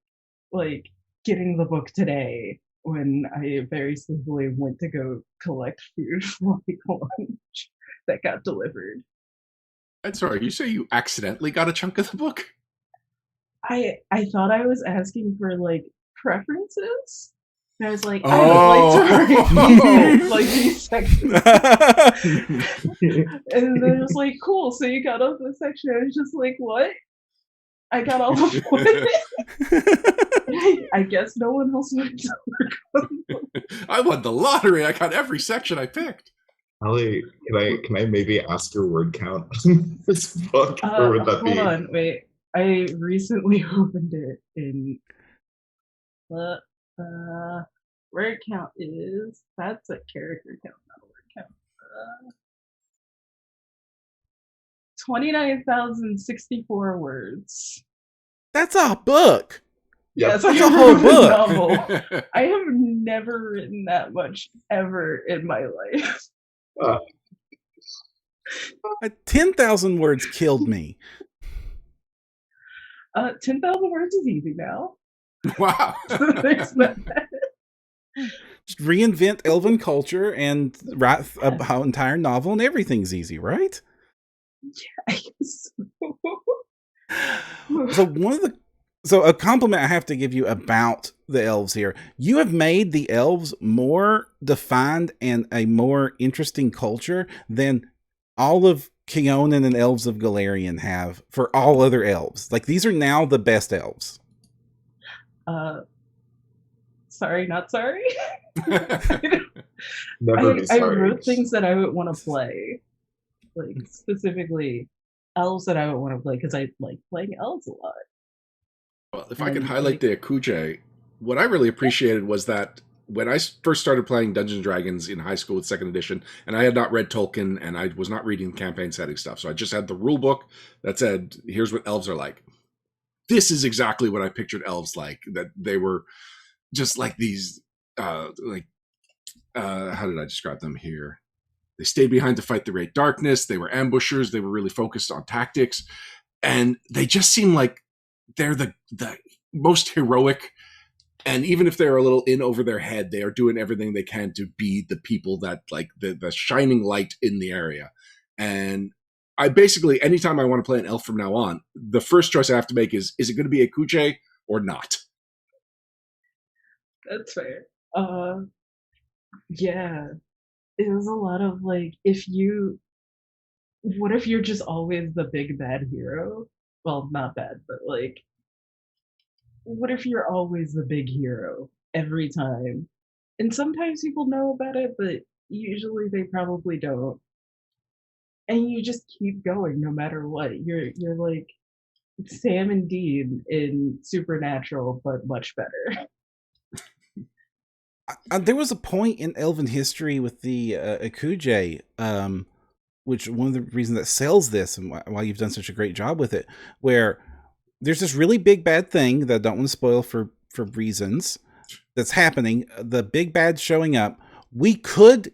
like getting the book today when I very simply went to go collect food for like lunch that got delivered. I'm sorry, you say you accidentally got a chunk of the book? I thought I was asking for like preferences. And I was like, I would like to read like these sections. And they're just like, cool, so you got off this section. I was just like, what? I got all of it. I guess no one else went to work on them. I won the lottery. I got every section I picked. Allie, can I maybe ask your word count on this book? Or would that be? Hold on, wait. I recently opened it in word count is, that's a character count, not a word count. 29,064 words. That's a book. Yeah, that's a whole book. Novel. I have never written that much ever in my life. 10,000 words killed me. 10,000 words is easy now. Wow. There's that. Just reinvent elven culture and write an entire novel and everything's easy, right? Yeah, I guess so. So a compliment I have to give you about the elves here. You have made the elves more defined and a more interesting culture than all of Keonan and Elves of Galerion have for all other elves. Like, these are now the best elves. Sorry, not sorry. Never be sorry. I wrote things that I would want to play. Like, specifically elves that I would want to play because I like playing elves a lot. Well, if I could highlight the Akujay, what I really appreciated was that when I first started playing Dungeons & Dragons in high school with 2nd edition, and I had not read Tolkien, and I was not reading campaign setting stuff, so I just had the rule book that said, here's what elves are like. This is exactly what I pictured elves like, that they were just like these, how did I describe them here? They stayed behind to fight the Great Darkness, they were ambushers, they were really focused on tactics, and they just seem like they're the most heroic, and even if they're a little in over their head, they are doing everything they can to be the people that like the shining light in the area. And I basically, anytime I want to play an elf from now on, the first choice I have to make is it going to be a Kuche or not? That's fair. Yeah. It was a lot of like, what if you're just always the big bad hero? Well, not bad, but like, what if you're always the big hero every time? And sometimes people know about it, but usually they probably don't. And you just keep going no matter what. You're like Sam and Dean in Supernatural, but much better. There was a point in Elven history with the Akuje, which one of the reasons that sells this and why you've done such a great job with it, where there's this really big bad thing that I don't want to spoil for reasons that's happening. The big bad showing up. We could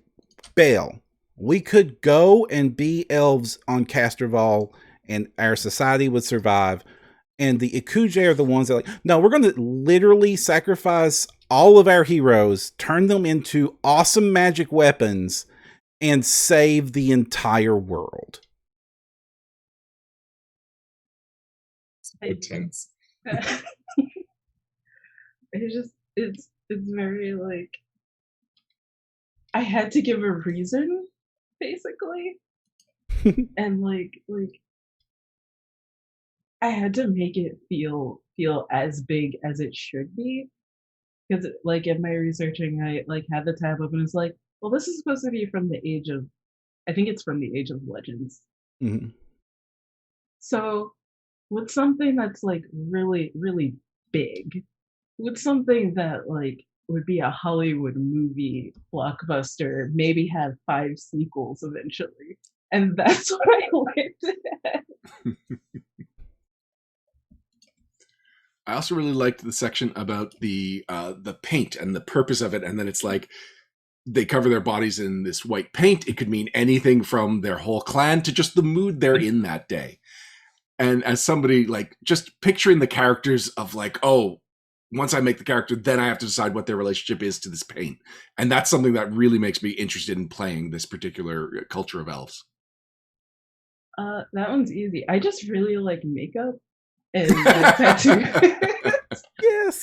bail. We could go and be elves on Castorval and our society would survive. And the Akuje are the ones that are like, no, we're going to literally sacrifice all of our heroes, turn them into awesome magic weapons, and save the entire world. Intense. It's very like, I had to give a reason, basically. And like I had to make it feel as big as it should be. Because like in my researching, I like had the tab open. It's like, well, this is supposed to be from the age of, I think it's from the Age of Legends. Mm-hmm. So, with something that's like really, really big, with something that like would be a Hollywood movie blockbuster, maybe have 5 sequels eventually, and that's what I landed at. I also really liked the section about the paint and the purpose of it, and then it's like they cover their bodies in this white paint. It could mean anything from their whole clan to just the mood they're in that day. And as somebody like just picturing the characters of like, oh, once I make the character, then I have to decide what their relationship is to this paint, and that's something that really makes me interested in playing this particular culture of elves. That one's easy. I just really like makeup and like tattoos. Yes.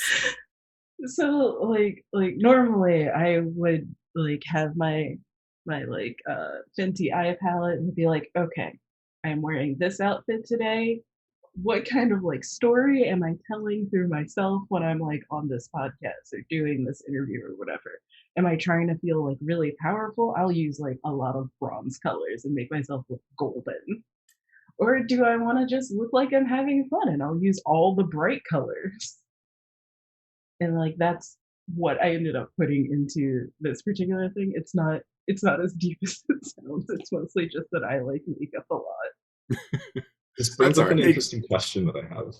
So like normally I would like have my like Fenty eye palette and be like, okay, I'm wearing this outfit today. What kind of like story am I telling through myself when I'm like on this podcast or doing this interview or whatever? Am I trying to feel like really powerful? I'll use like a lot of bronze colors and make myself look golden. Or do I want to just look like I'm having fun and I'll use all the bright colors? And like that's what I ended up putting into this particular thing. It's not as deep as it sounds. It's mostly just that I like makeup a lot. This brings up an interesting question that I have.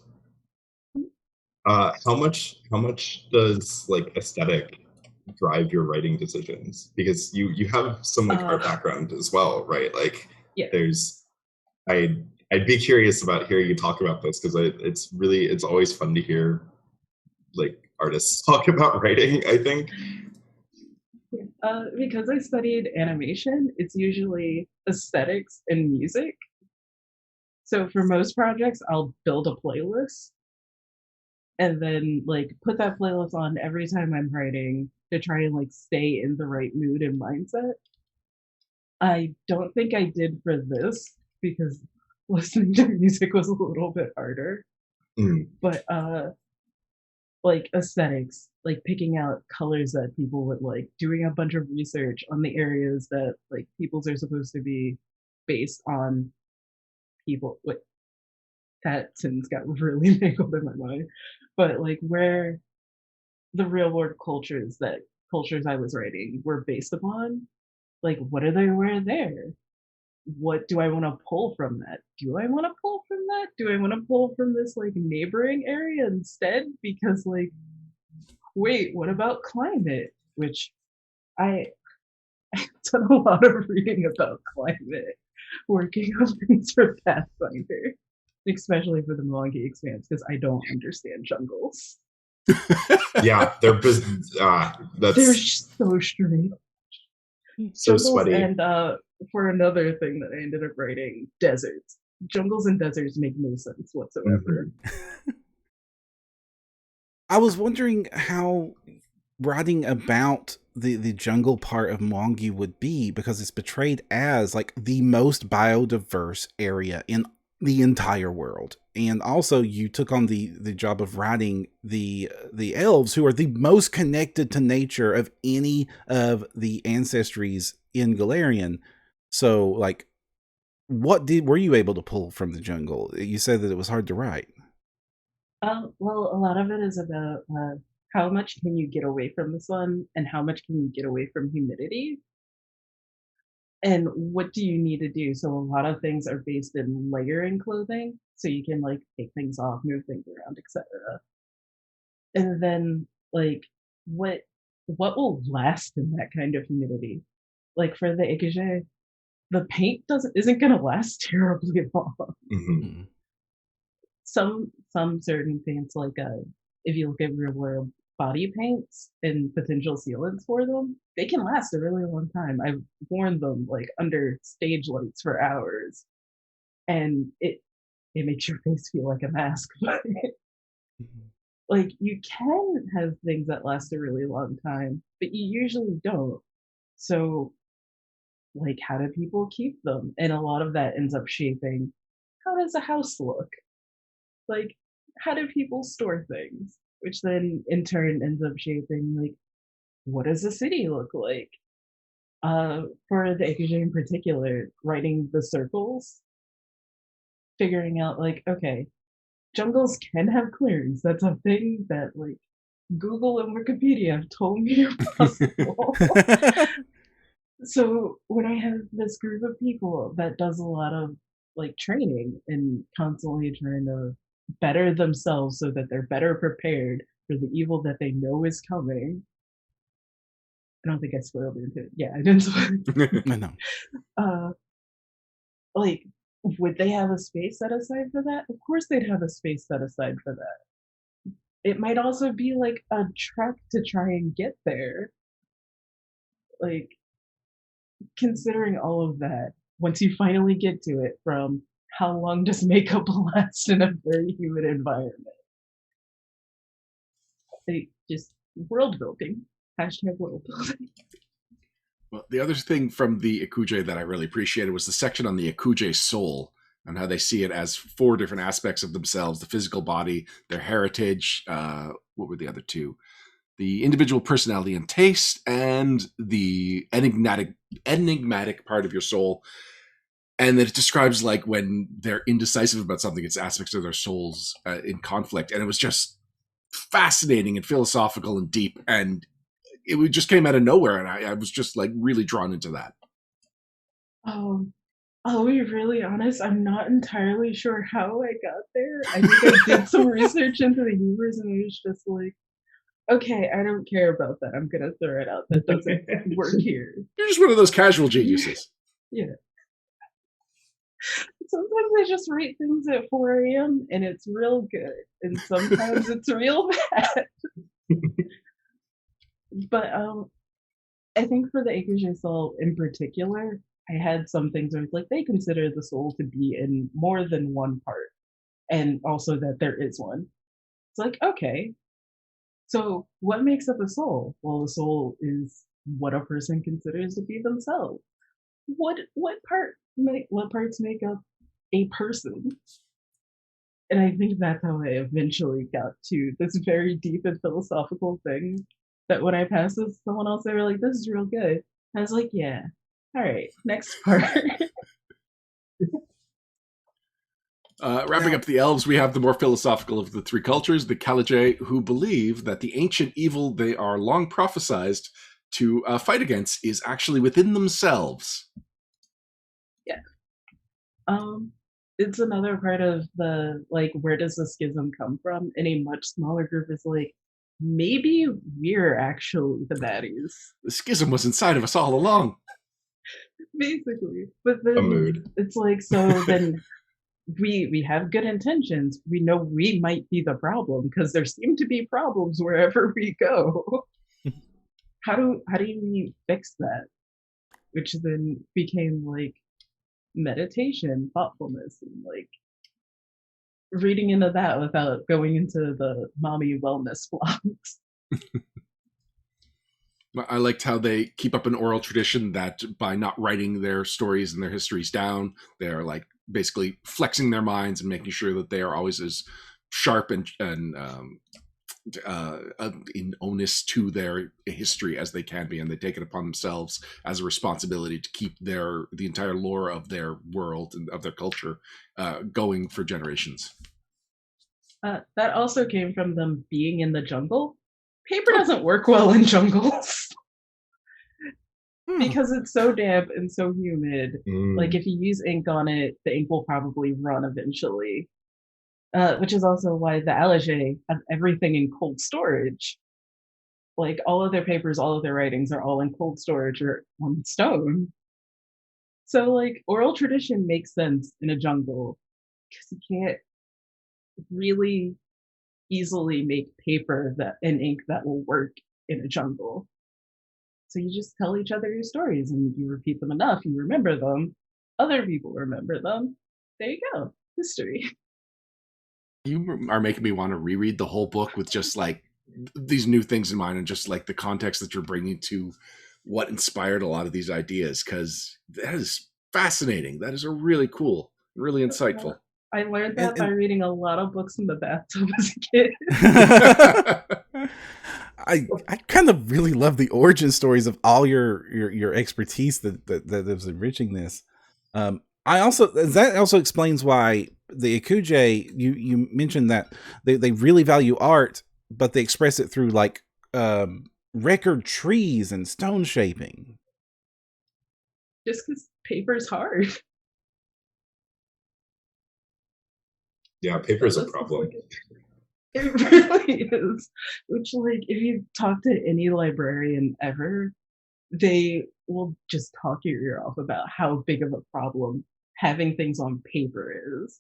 How much does like aesthetic drive your writing decisions? Because you have some like art background as well, right? Like yeah. I'd be curious about hearing you talk about this because it's always fun to hear like artists talk about writing, I think. Because I studied animation, it's usually aesthetics and music. So for most projects, I'll build a playlist and then like put that playlist on every time I'm writing to try and like stay in the right mood and mindset. I don't think I did for this because listening to music was a little bit harder. But like aesthetics, like picking out colors that people would like, doing a bunch of research on the areas that like peoples are supposed to be based on people. Wait, that sentence got really mangled in my mind. But like where the real world cultures I was writing were based upon, like what do they wear there? What do I want to pull from that? Do I want to pull from that? Do I want to pull from this like neighboring area instead? Because like, wait, what about climate? Which I've done a lot of reading about climate, working on things for Pathfinder, especially for the Mwangi Expanse, because I don't understand jungles. Yeah, they're so strange. So Jungles sweaty. and for another thing that I ended up writing, deserts. Jungles and deserts make no sense whatsoever. I was wondering how writing about the jungle part of Mwangi would be, because it's portrayed as like the most biodiverse area in the entire world. And also you took on the job of writing the elves, who are the most connected to nature of any of the ancestries in Galerion. So like, what were you able to pull from the jungle? You said that it was hard to write. Well, a lot of it is about how much can you get away from the sun and how much can you get away from humidity, and what do you need to do. So a lot of things are based in layering clothing, so you can like take things off, move things around, etc. And then like what will last in that kind of humidity? Like for the Calijay, the paint isn't gonna last terribly long. Mm-hmm. Some certain paints, like if you look at real world body paints and potential sealants for them, they can last a really long time. I've worn them like under stage lights for hours, and it makes your face feel like a mask. But like you can have things that last a really long time, but you usually don't. So like, how do people keep them? And a lot of that ends up shaping, how does a house look? Like, how do people store things? Which then in turn ends up shaping, like, what does a city look like? For the Calijay in particular, writing the circles, figuring out like, okay, jungles can have clearings. That's a thing that like Google and Wikipedia have told me are possible. So when I have this group of people that does a lot of like training and constantly trying to better themselves so that they're better prepared for the evil that they know is coming. I don't think I spoiled it. Yeah, I didn't spoil. I know. Like, would they have a space set aside for that? Of course they'd have a space set aside for that. It might also be like a trek to try and get there. Like, considering all of that, once you finally get to it, from how long does makeup last in a very humid environment? They just world building. Hashtag world building. Well, the other thing from the Calijay that I really appreciated was the section on the Calijay soul, and how they see it as 4 different aspects of themselves: the physical body, their heritage, what were the other 2? The individual personality and taste, and the enigmatic part of your soul. And then it describes like when they're indecisive about something, it's aspects of their souls in conflict. And it was just fascinating and philosophical and deep, and it just came out of nowhere, and I was just like really drawn into that. I'll be really honest, I'm not entirely sure how I got there. I think I did some research into the humors, and it was just like, okay, I don't care about that. I'm gonna throw it out. That doesn't work here. You're just one of those casual geniuses. Yeah. Sometimes I just write things at 4 a.m. and it's real good, and sometimes it's real bad. But I think for the Calijay soul in particular, I had some things where it's like they consider the soul to be in more than one part, and also that there is one. It's like, okay, so what makes up a soul? Well, the soul is what a person considers to be themselves. What parts make up a person? And I think that's how I eventually got to this very deep and philosophical thing, that when I passed this to someone else, they were like, this is real good. I was like, yeah, all right, next part. Wrapping up the elves, we have the more philosophical of the 3 cultures, the Calijay, who believe that the ancient evil they are long prophesied to fight against is actually within themselves. Yeah. It's another part of the, like, where does the schism come from? In a much smaller group is like, maybe we're actually the baddies. The schism was inside of us all along. Basically. But then it's like, so then we have good intentions. We know we might be the problem because there seem to be problems wherever we go. How do we fix that? which then became like meditation, thoughtfulness, and like reading into that without going into the mommy wellness blogs. I liked how they keep up an oral tradition that by not writing their stories and their histories down, they're like basically flexing their minds and making sure that they are always as sharp and in onus to their history as they can be, and they take it upon themselves as a responsibility to keep the entire lore of their world and of their culture going for generations. That also came from them being in the jungle. Paper doesn't work well in jungles because it's so damp and so humid. Like if you use ink on it, the ink will probably run eventually. Which is also why the Calijay have everything in cold storage. Like all of their papers, all of their writings are all in cold storage or on stone. So like oral tradition makes sense in a jungle because you can't really easily make paper and ink that will work in a jungle. So you just tell each other your stories and you repeat them enough, you remember them, other people remember them. There you go. History. You are making me want to reread the whole book with just like these new things in mind and just like the context that you're bringing to what inspired a lot of these ideas, because that is fascinating. That is a really cool, really insightful. I learned that by reading a lot of books in the bathtub as a kid. I kind of really love the origin stories of all your expertise that is enriching this. That also explains why the Akujay, you mentioned that they really value art, but they express it through like record trees and stone shaping. Just because paper's hard. Yeah, paper's a problem. It really is. Which, like, if you talk to any librarian ever, they will just talk your ear off about how big of a problem having things on paper is.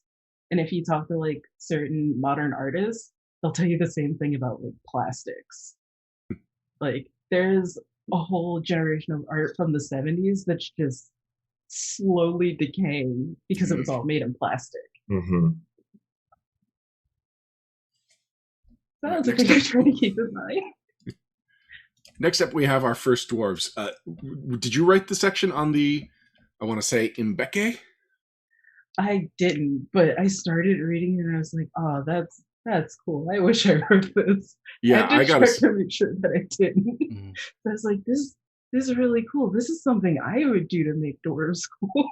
And if you talk to like certain modern artists, they'll tell you the same thing about like plastics. Like there's a whole generation of art from the 70s that's just slowly decaying because it was all made in plastic. Mm-hmm. That's a thing I try to keep in mind. Next up, we have our first dwarves. Did you write the section on the, I want to say, Mbeke? I didn't, but I started reading it and I was like, oh, that's cool. I wish I wrote this. Yeah, I got to make sure that I didn't. I was like, this is really cool. This is something I would do to make dwarves cool.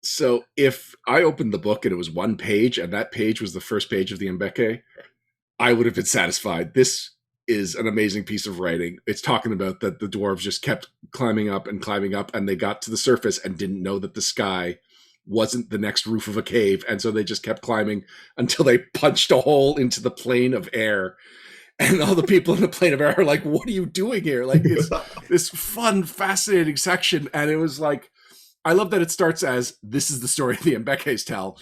So if I opened the book and it was one page and that page was the first page of the Mbeke, I would have been satisfied. This is an amazing piece of writing. It's talking about that the dwarves just kept climbing up and they got to the surface and didn't know that the sky wasn't the next roof of a cave. And so they just kept climbing until they punched a hole into the plane of air. And all the people in the plane of air are like, what are you doing here? Like it's this fun, fascinating section. And it was like, I love that it starts as this is the story the Mbekes tell.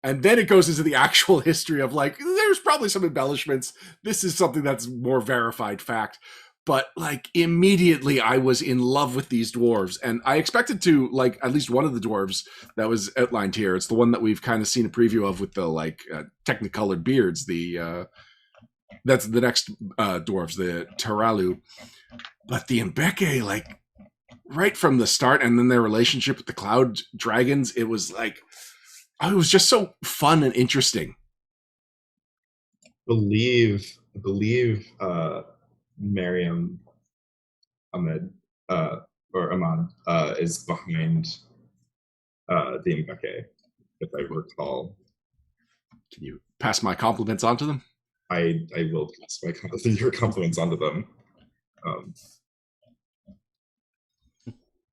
And then it goes into the actual history of like, there's probably some embellishments. This is something that's more verified fact. But like immediately I was in love with these dwarves. And I expected to like at least one of the dwarves that was outlined here. It's the one that we've kind of seen a preview of with the like technicolored beards. That's the next dwarves, the Taralu. But the Mbeke, like right from the start and then their relationship with the cloud dragons, it was like, it was just so fun and interesting. Believe Mariam Ahmed or Ahmad is behind the Mbeke, if I recall. Can you pass my compliments on to them? I will pass your compliments on to them.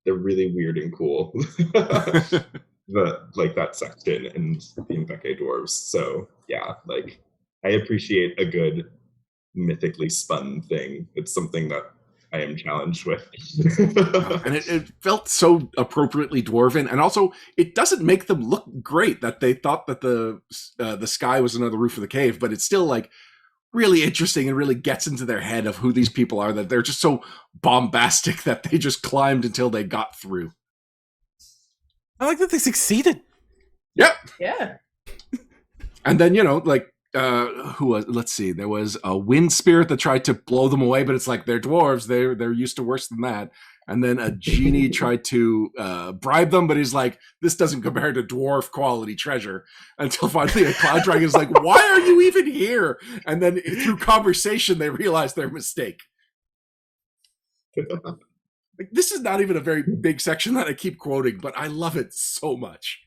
They're really weird and cool. That section in the Mbeke dwarves. So yeah, like I appreciate a good mythically spun thing. It's something that I am challenged with. And it felt so appropriately dwarven, and also it doesn't make them look great that they thought that the sky was another roof of the cave, but it's still like really interesting and really gets into their head of who these people are, that they're just so bombastic that they just climbed until they got through. I like that they succeeded. Yep. Yeah. And then, who was, let's see, there was a wind spirit that tried to blow them away, but it's like, they're dwarves, they're used to worse than that. And then a genie tried to bribe them, but he's like, this doesn't compare to dwarf quality treasure. Until finally a cloud dragon is like, why are you even here? And then through conversation, they realize their mistake. Like, this is not even a very big section that I keep quoting, but I love it so much.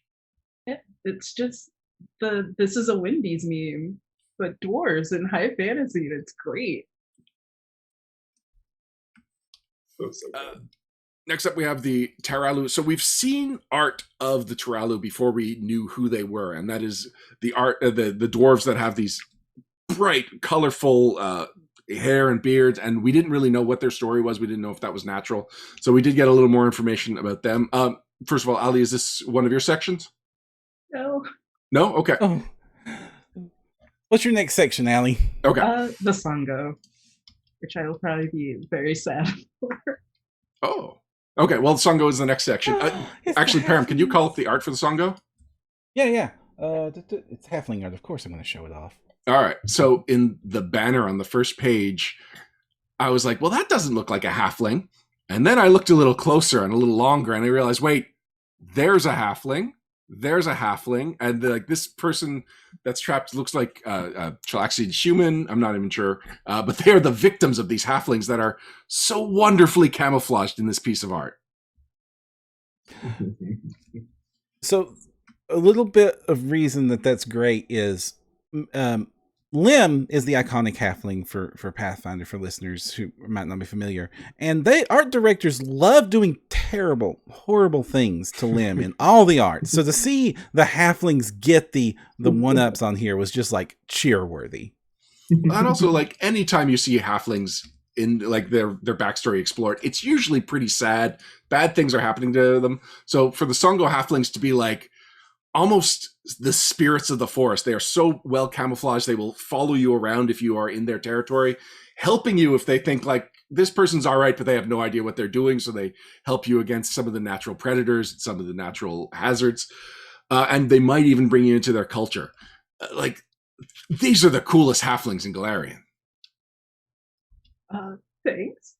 Yeah, it's just this is a Wendy's meme, but dwarves in high fantasy, and it's great. Next up, we have the Taralu. So we've seen art of the Taralu before we knew who they were, and that is the art of the dwarves that have these bright, colorful hair and beards, and we didn't really know what their story was. We didn't know if that was natural. So we did get a little more information about them. First of all, Allie, is this one of your sections? No. No? Okay. Oh. What's your next section, Allie? Okay. The Sango, which I will probably be very sad for. Oh. Okay, well, the Sango is the next section. Actually, Perram, can you call up the art for the Sango? Yeah. It's halfling art. Of course I'm going to show it off. All right. So in the banner on the first page, I was like, well, that doesn't look like a halfling. And then I looked a little closer and a little longer, and I realized, wait, there's a halfling. There's a halfling. And like this person that's trapped looks like Chilaxian human. I'm not even sure. But they are the victims of these halflings that are so wonderfully camouflaged in this piece of art. So a little bit of reason that's great is Lim is the iconic halfling for Pathfinder, for listeners who might not be familiar. And art directors love doing terrible, horrible things to Lim in all the art. So to see the halflings get the one-ups on here was just like cheer-worthy. And also, like, anytime you see halflings in like their backstory explored, it's usually pretty sad. Bad things are happening to them. So for the Sango halflings to be like almost the spirits of the forest, they are so well camouflaged, they will follow you around if you are in their territory, helping you if they think like this person's all right, but they have no idea what they're doing. So they help you against some of the natural predators, some of the natural hazards, and they might even bring you into their culture. Like, these are the coolest halflings in Galerion. Thanks.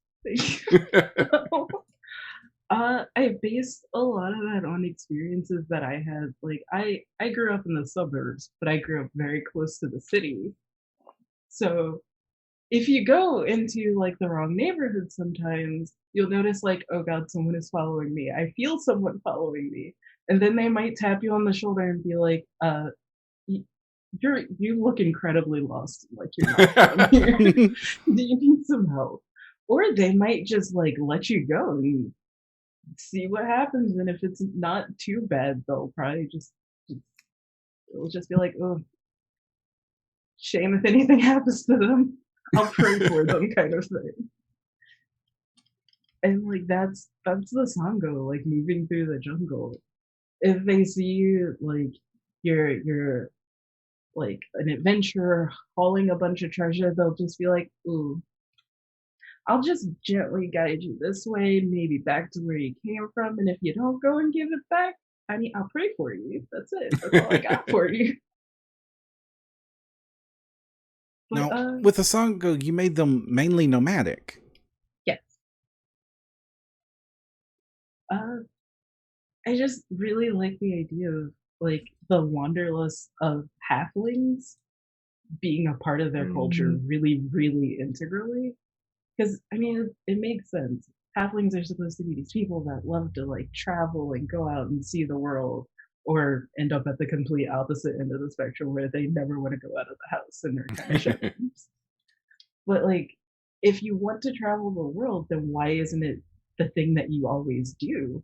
I based a lot of that on experiences that I had. Like, I grew up in the suburbs, but I grew up very close to the city. So if you go into like the wrong neighborhood sometimes, you'll notice like, oh God, someone is following me. I feel someone following me. And then they might tap you on the shoulder and be like, you look incredibly lost. Like, you're not from here. Do you need some help? Or they might just like let you go and see what happens. And if it's not too bad, they'll probably it'll just be like, oh, shame if anything happens to them. I'll pray for them, kind of thing. And like that's the Sango, like moving through the jungle. If they see you like you're like an adventurer hauling a bunch of treasure, they'll just be like, ooh, I'll just gently guide you this way, maybe back to where you came from. And if you don't go and give it back, I mean, I'll pray for you. That's it. That's all I got for you. But, now, with the Sango, you made them mainly nomadic. Yes. I just really like the idea of like the wanderlust of halflings being a part of their culture really, really integrally. Because, I mean, it makes sense. Halflings are supposed to be these people that love to like travel and go out and see the world, or end up at the complete opposite end of the spectrum where they never want to go out of the house and they're kind of shepherds. But like, if you want to travel the world, then why isn't it the thing that you always do?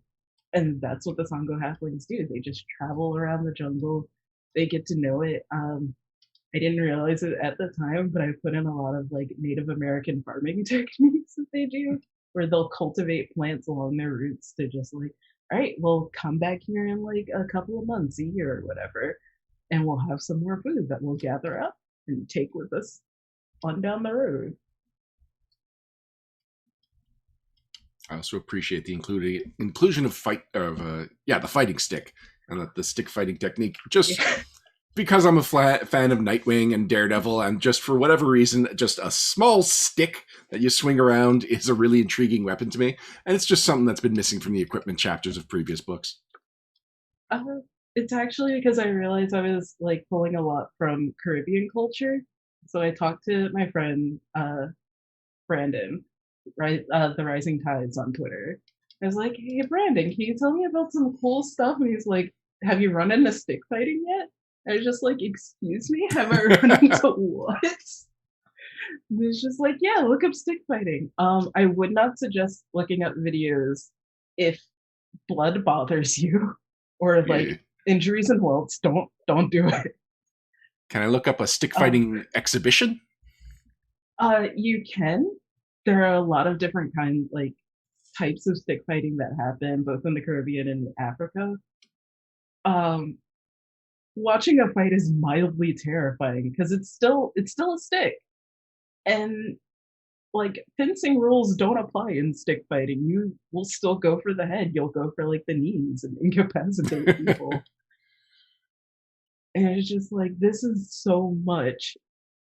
And that's what the Sango halflings do. They just travel around the jungle. They get to know it. I didn't realize it at the time, but I put in a lot of like Native American farming techniques that they do, where they'll cultivate plants along their roots to just like, all right, we'll come back here in like a couple of months, a year or whatever, and we'll have some more food that we'll gather up and take with us. on down the road. I also appreciate the inclusion of the fighting stick and the stick fighting technique. Just because I'm a fan of Nightwing and Daredevil, and just for whatever reason, just a small stick that you swing around is a really intriguing weapon to me, and it's just something that's been missing from the equipment chapters of previous books. It's actually because I realized I was like pulling a lot from Caribbean culture. So I talked to my friend Brandon, right, the Rising Tides on Twitter. I was like, "Hey Brandon, can you tell me about some cool stuff?" And he's like, "Have you run into stick fighting yet?" I was just like, "Excuse me, have I run into what?" And he's just like, "Yeah, look up stick fighting." I would not suggest looking up videos if blood bothers you or like injuries and welts. Don't do it. Can I look up a stick fighting exhibition? You can. There are a lot of different types of stick fighting that happen both in the Caribbean and Africa. Watching a fight is mildly terrifying because it's still a stick, and like fencing rules don't apply in stick fighting. You will still go for the head. You'll go for like the knees and incapacitate people. And it's just like, this is so much.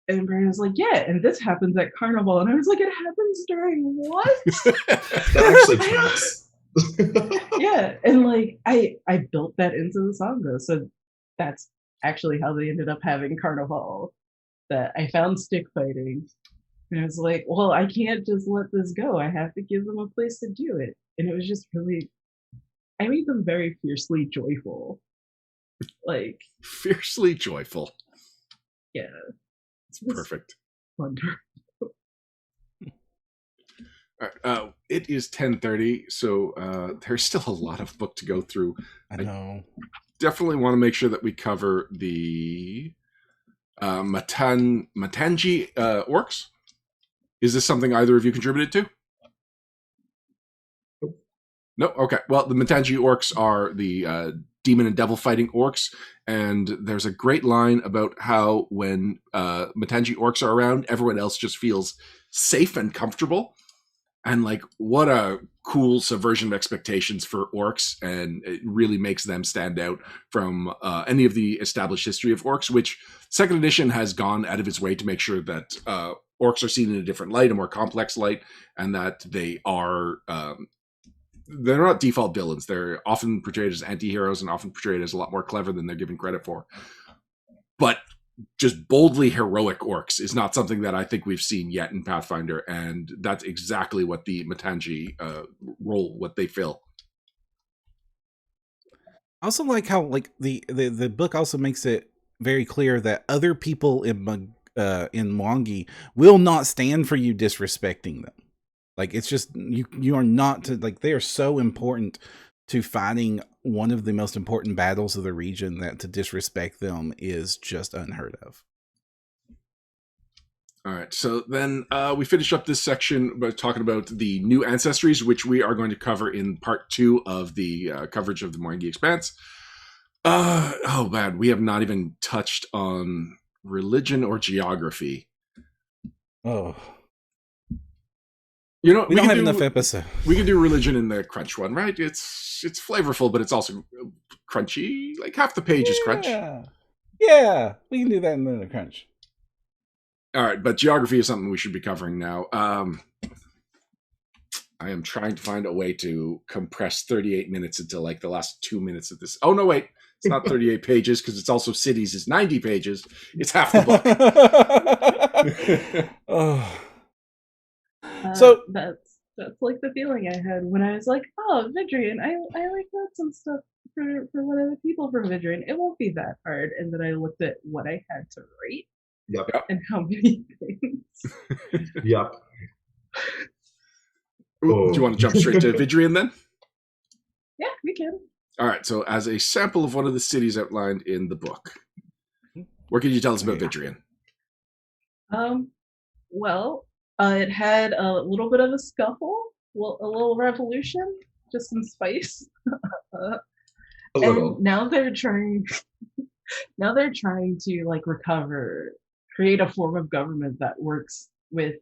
And Brandon was like, "Yeah, and this happens at Carnival." And I was like, "It happens during what?" That actually counts. Yeah, and like I built that into the Sangha, so that's actually how they ended up having Carnival. That I found stick fighting, and I was like, "Well, I can't just let this go. I have to give them a place to do it." And it was just really, I made them very fiercely joyful. Like fiercely joyful. Yeah. It's perfect. Wonderful. All right, it is 10:30, so there's still a lot of book to go through. I know. Definitely want to make sure that we cover the Muangi orcs. Is this something either of you contributed to? No? Okay. Well, the Muangi orcs are the demon and devil fighting orcs, and there's a great line about how when Muangi orcs are around, everyone else just feels safe and comfortable. And like, what a cool subversion of expectations for orcs, and it really makes them stand out from any of the established history of orcs, which second edition has gone out of its way to make sure that orcs are seen in a different light, a more complex light, and that they are they're not default villains. They're often portrayed as anti-heroes and often portrayed as a lot more clever than they're given credit for. But just boldly heroic orcs is not something that I think we've seen yet in Pathfinder, and that's exactly what the Muangi role, what they fill. I also like how like the book also makes it very clear that other people in Mwangi will not stand for you disrespecting them. Like, it's just you are not to, like, they are so important to fighting one of the most important battles of the region that to disrespect them is just unheard of. All right, so then we finish up this section by talking about the new ancestries, which we are going to cover in part 2 of the coverage of the Mwangi Expanse. Oh man, we have not even touched on religion or geography. Oh, you know, we don't have enough episodes. We can do religion in the crunch one, right? It's flavorful, but it's also crunchy. Like half the page is crunch. Yeah, we can do that in the crunch. All right, but geography is something we should be covering now. I am trying to find a way to compress 38 minutes into like the last 2 minutes of this. Oh no, wait. It's not 38 pages because it's also cities. It's 90 pages. It's half the book. Oh. So that's like the feeling I had when I was like, "Oh, Vidrian, I like wrote some stuff for one of the people from Vidrian. It won't be that hard." And then I looked at what I had to write. Yep. And how many things. Yep. Do you want to jump straight to Vidrian then? Yeah, we can. All right, so as a sample of one of the cities outlined in the book, what can you tell us about Vidrian? Well, it had a little bit of a scuffle, a little revolution, just some spice. A little. And now they're trying to like recover create a form of government that works with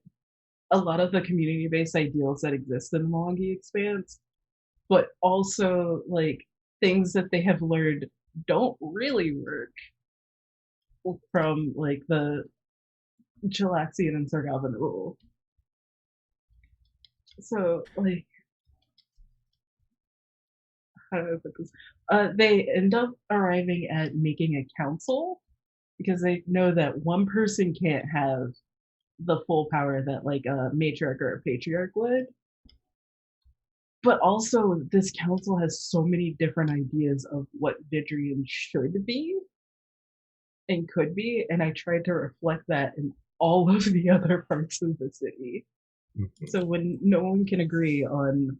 a lot of the community-based ideals that exist in the Mwangi Expanse, but also like things that they have learned don't really work from like the Chilaxian and Sargavan rule. So like, how do I put this? They end up arriving at making a council because they know that one person can't have the full power that like a matriarch or a patriarch would. But also, this council has so many different ideas of what Vidrian should be and could be, and I tried to reflect that in all of the other parts of the city. So when no one can agree on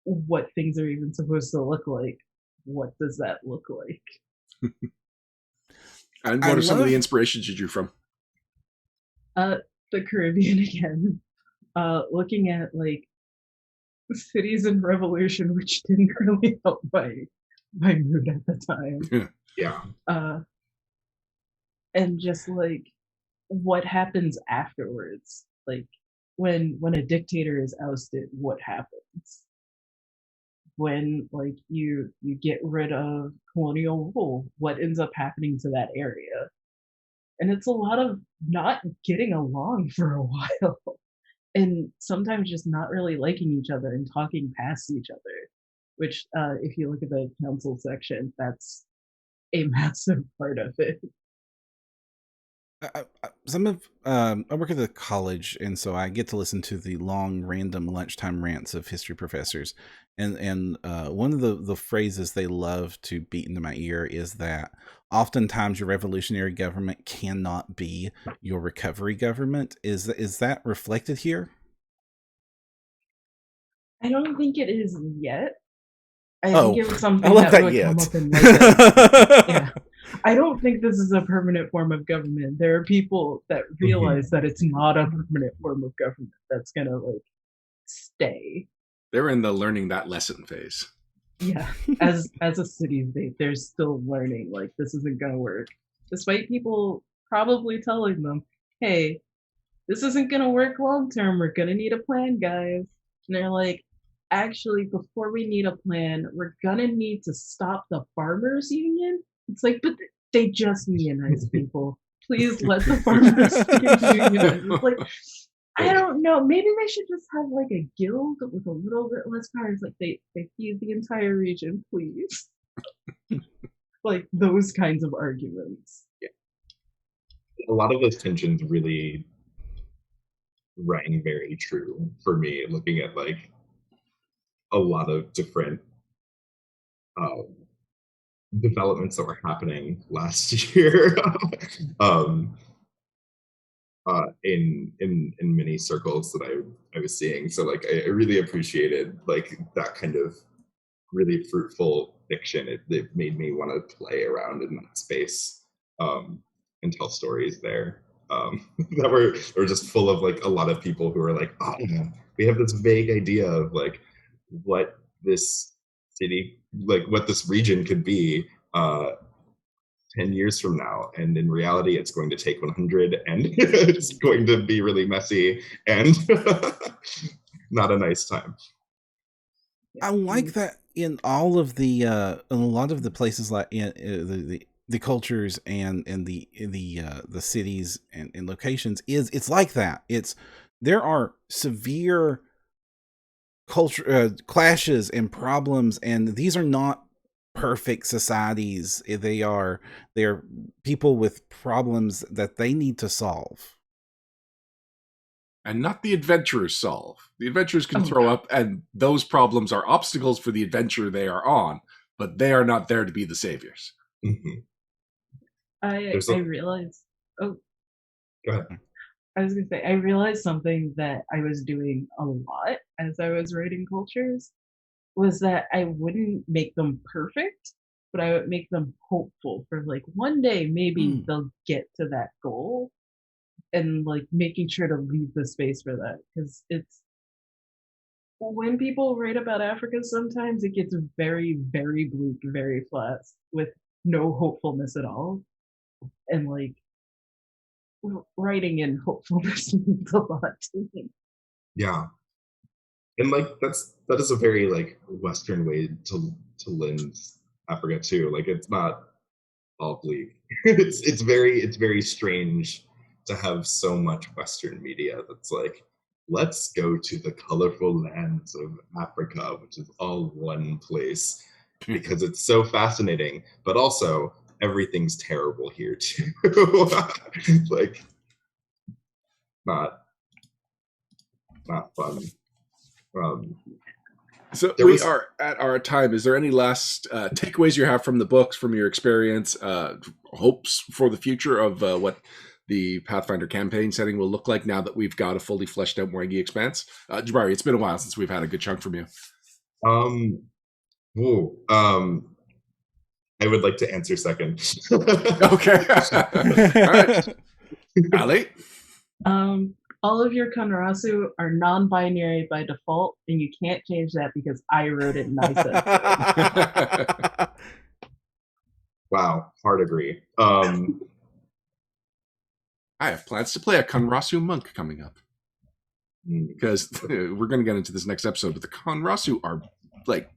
what things are even supposed to look like, what does that look like? And what are some of the inspirations you drew from? The Caribbean again. Looking at like cities in revolution, which didn't really help my mood at the time. Yeah. And just like what happens afterwards, like when a dictator is ousted, what happens? When like you get rid of colonial rule, what ends up happening to that area? And it's a lot of not getting along for a while. And sometimes just not really liking each other and talking past each other, which if you look at the council section, that's a massive part of it. I work at the college, and so I get to listen to the long random lunchtime rants of history professors, and one of the phrases they love to beat into my ear is that oftentimes your revolutionary government cannot be your recovery government. Is that reflected here? I don't think it is yet. I think it was something that would come up in like yeah. I don't think this is a permanent form of government. There are people that realize that it's not a permanent form of government that's gonna like stay. They're in the learning that lesson phase. Yeah, as a city, they're still learning like this isn't gonna work, despite people probably telling them, "Hey, this isn't gonna work long term. We're gonna need a plan, guys." And they're like, "Actually, before we need a plan, we're gonna need to stop the farmers union." It's like, but they just unionize people. Please let the farmers unionize. It's like, I don't know. Maybe they should just have like a guild with a little bit less power. It's like they feed the entire region, please. Like those kinds of arguments. Yeah. A lot of those tensions really rang very true for me, looking at like a lot of different developments that were happening last year in many circles that I was seeing. So like I really appreciated like that kind of really fruitful fiction. It made me want to play around in that space and tell stories there that were just full of like a lot of people who were like, oh, we have this vague idea of like what this city, like what this region could be 10 years from now, and in reality it's going to take 100 and it's going to be really messy and not a nice time. I like that in all of the in a lot of the places, like in the cultures and the cities and locations, it's like that. There are severe culture clashes and problems, and these are not perfect societies. They're people with problems that they need to solve, and not the adventurers solve. The adventurers can throw up, and those problems are obstacles for the adventure they are on, but they are not there to be the saviors. Mm-hmm. I realized. Oh, go ahead. I was gonna say I realized something that I was doing a lot as I was writing cultures was that I wouldn't make them perfect, but I would make them hopeful for like one day maybe they'll get to that goal, and like making sure to leave the space for that, because it's when people write about Africa sometimes it gets very very bleak, very flat with no hopefulness at all. And like writing and hopefulness means a lot to me. Yeah. And like that is a very like Western way to lend Africa too. Like it's not all bleak. It's very strange to have so much Western media that's like, let's go to the colorful lands of Africa, which is all one place, because it's so fascinating, but also everything's terrible here too. Like not fun. So we are at our time. Is there any last takeaways you have from the books, from your experience, hopes for the future of what the Pathfinder campaign setting will look like now that we've got a fully fleshed out Mwangi Expanse? Jabari, it's been a while since we've had a good chunk from you. I would like to answer second. Okay. All right. Allie? All of your Konrasu are non-binary by default, and you can't change that because I wrote it and I said so. Wow, hard agree. I have plans to play a Konrasu monk coming up. Because we're going to get into this next episode, but the Konrasu are like,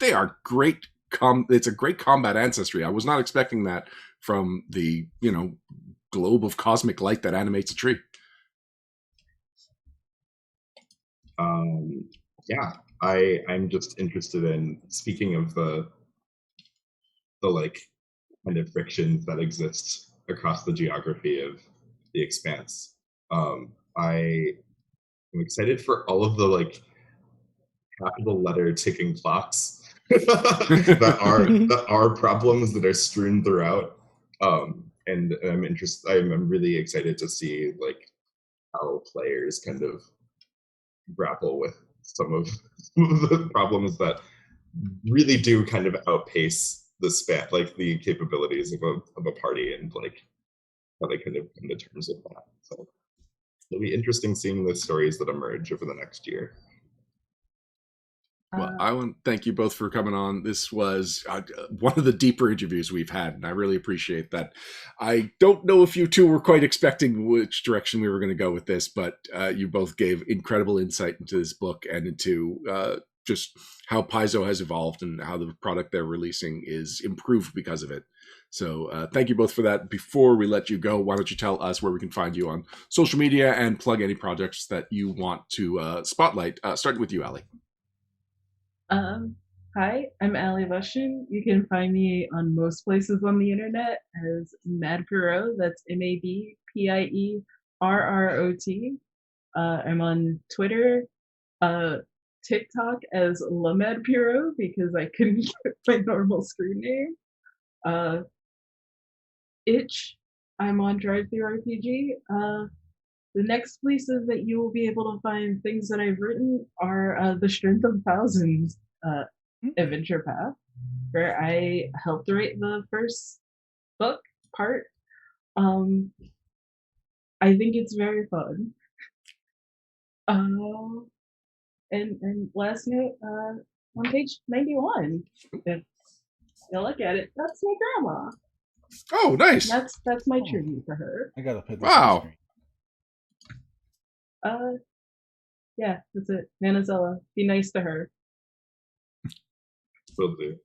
they are great. It's a great combat ancestry. I was not expecting that from the, globe of cosmic light that animates a tree. Yeah, I'm just interested in, speaking of the like kind of frictions that exist across the geography of the Expanse. I'm excited for all of the like capital letter ticking clocks that are problems that are strewn throughout. And I'm really excited to see like how players kind of grapple with some of the problems that really do kind of outpace the span, like the capabilities of a party, and like how they kind of come to terms with that. So it'll be interesting seeing the stories that emerge over the next year. Well, I want to thank you both for coming on. This was one of the deeper interviews we've had, and I really appreciate that. I don't know if you two were quite expecting which direction we were going to go with this, but you both gave incredible insight into this book and into just how Paizo has evolved and how the product they're releasing is improved because of it. So thank you both for that. Before we let you go, why don't you tell us where we can find you on social media and plug any projects that you want to spotlight, starting with you, Allie. Hi, I'm Allie Bustion. You can find me on most places on the internet as Mad Perrot. That's MADPIERROT. I'm on Twitter, TikTok as Lamad Perrot because I couldn't get my normal screen name. Itch, I'm on DriveThruRPG. The next places that you will be able to find things that I've written are the Strength of Thousands adventure path, where I helped write the first book part. I think it's very fun. And last note, on page 91, if you look at it, that's my grandma. Oh, nice. That's my tribute to her. I gotta put this Wow. Yeah, that's it. Nanazella, be nice to her. Will do.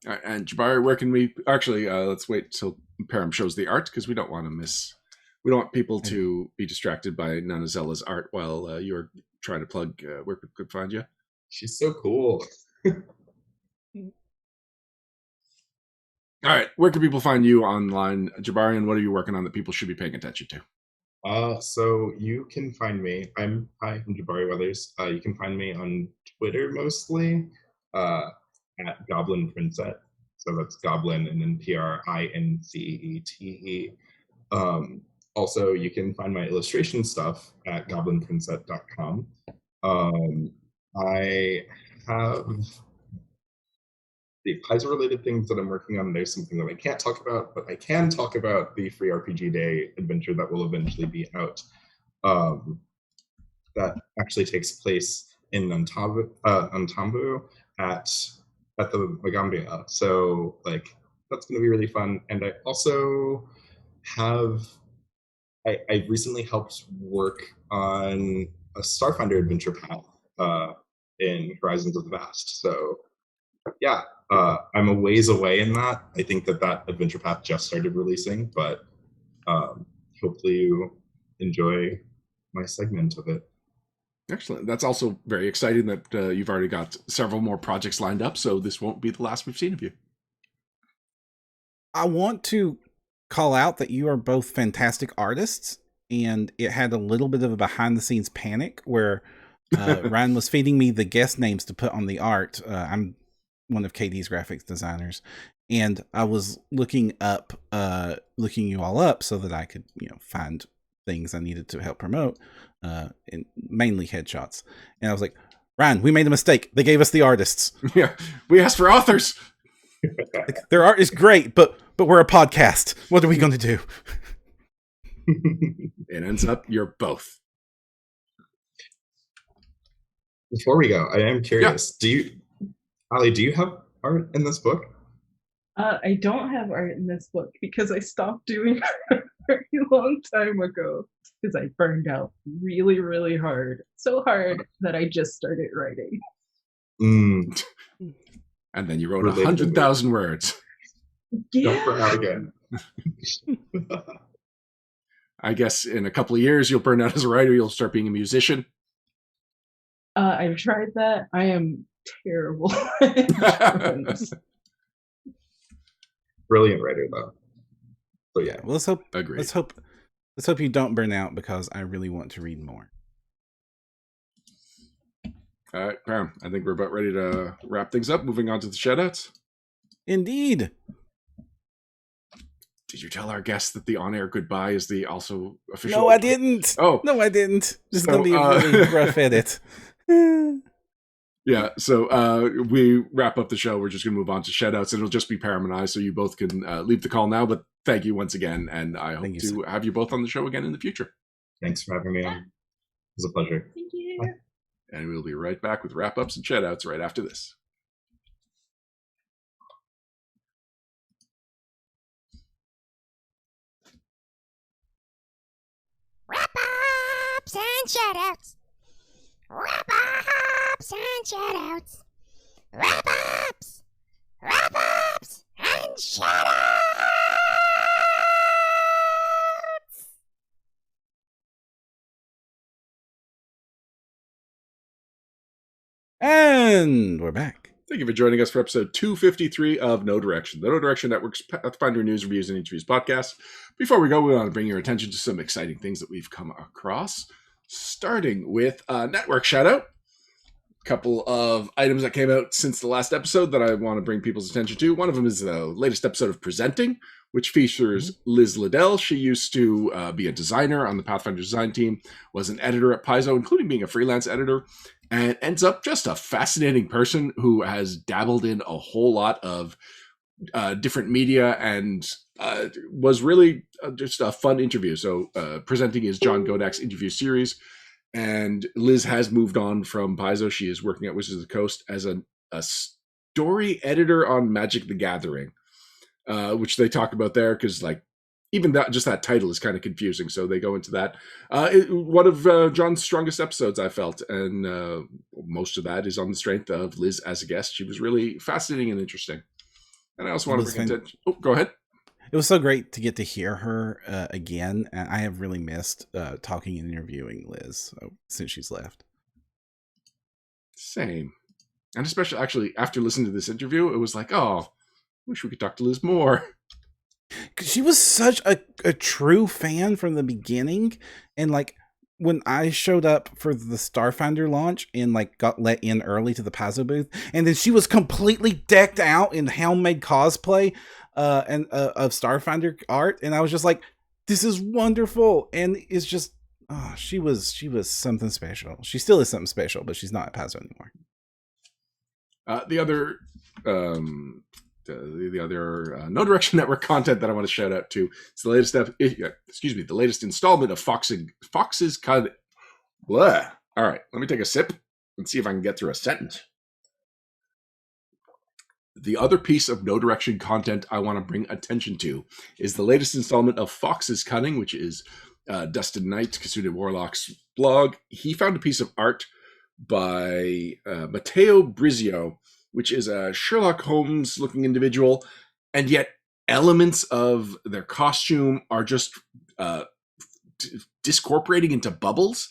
All right, and Jabari, where can we actually? Let's wait till Perram shows the art because we don't want to miss. We don't want people to be distracted by Nanazella's art while you're trying to plug where people could find you. She's so cool. All right, where can people find you online, Jabari, and what are you working on that people should be paying attention to? So you can find me. I'm Jabari Weathers. You can find me on Twitter mostly at Goblin Princet. So that's Goblin and then PRINCETE. Also, you can find my illustration stuff at goblinprincet.com. I have the Paizo related things that I'm working on. There's something that I can't talk about, but I can talk about the Free RPG Day adventure that will eventually be out. That actually takes place in Ntambu at the Magambia. So like that's going to be really fun. And I also I recently helped work on a Starfinder adventure path in Horizons of the Vast. So yeah, I'm a ways away in that. I think that adventure path just started releasing, but hopefully you enjoy my segment of it. Excellent. That's also very exciting that you've already got several more projects lined up, so this won't be the last we've seen of you. I want to call out that you are both fantastic artists, and it had a little bit of a behind-the-scenes panic where Ryan was feeding me the guest names to put on the art. I'm one of KD's graphics designers, and I was looking you all up so that I could, find things I needed to help promote, and mainly headshots. And I was like, Ryan, we made a mistake. They gave us the artists. Yeah, we asked for authors. Their art is great, but we're a podcast. What are we going to do? It ends up you're both. Before we go, I am curious. Yeah. Allie, do you have art in this book? I don't have art in this book because I stopped doing it a very long time ago because I burned out really, really hard. So hard that I just started writing. And then you wrote 100,000 words. Yeah. Don't burn out again. I guess in a couple of years, you'll burn out as a writer. You'll start being a musician. I've tried that. I am terrible. Brilliant writer, though. So yeah, well, let's hope. Agreed. Let's hope you don't burn out, because I really want to read more. All right, Perram, I think we're about ready to wrap things up. Moving on to the shoutouts. Indeed. Did you tell our guests that the on-air goodbye is the also official? No, I didn't. Oh, no, I didn't. This is gonna be a really rough edit. Yeah, so we wrap up the show. We're just going to move on to shoutouts. It'll just be Perram and I, so you both can leave the call now. But thank you once again, and I hope to have you both on the show again in the future. Thanks for having me on. It was a pleasure. Thank you. Bye. And we'll be right back with wrap-ups and shoutouts right after this. Wrap-ups and shoutouts. Wrap-ups and shoutouts. Wrap-ups. Wrap-ups and shoutouts. And we're back. Thank you for joining us for episode 253 of No Direction, the No Direction Network's Pathfinder news, reviews, and interviews podcast. Before we go, we want to bring your attention to some exciting things that we've come across, starting with a network shout-out. A couple of items that came out since the last episode that I want to bring people's attention to. One of them is the latest episode of Presenting, which features Liz Liddell. She used to be a designer on the Pathfinder design team, was an editor at Paizo, including being a freelance editor, and ends up just a fascinating person who has dabbled in a whole lot of different media and was really just a fun interview. So Presenting is John Godak's interview series, and Liz has moved on from Paizo. She is working at Wizards of the Coast as a story editor on Magic the Gathering, which they talk about there, because even that title is kind of confusing, so they go into that. One of John's strongest episodes, I felt, and most of that is on the strength of Liz as a guest. She was really fascinating and interesting. And I also want to bring attention. Oh, go ahead. It was so great to get to hear her again, and I have really missed talking and interviewing Liz since she's left. Same. And especially, actually, after listening to this interview, it was like, oh, wish we could talk to Liz more. She was such a true fan from the beginning, and when I showed up for the Starfinder launch and got let in early to the Paizo booth, and then she was completely decked out in Helm-made cosplay and of Starfinder art, and I was just like, this is wonderful. And it's just she was something special. She still is something special, but she's not at Paizo anymore. The other No Direction Network content that I want to shout out to is the latest the latest installment of Fox's Cut. Blah. All right, let me take a sip and see if I can get through a sentence. The other piece of No Direction content I want to bring attention to is the latest installment of Fox's Cunning, which is Dustin Knight, Kasuda Warlock's blog. He found a piece of art by Matteo Brizio, which is a Sherlock Holmes-looking individual, and yet elements of their costume are just discorporating into bubbles.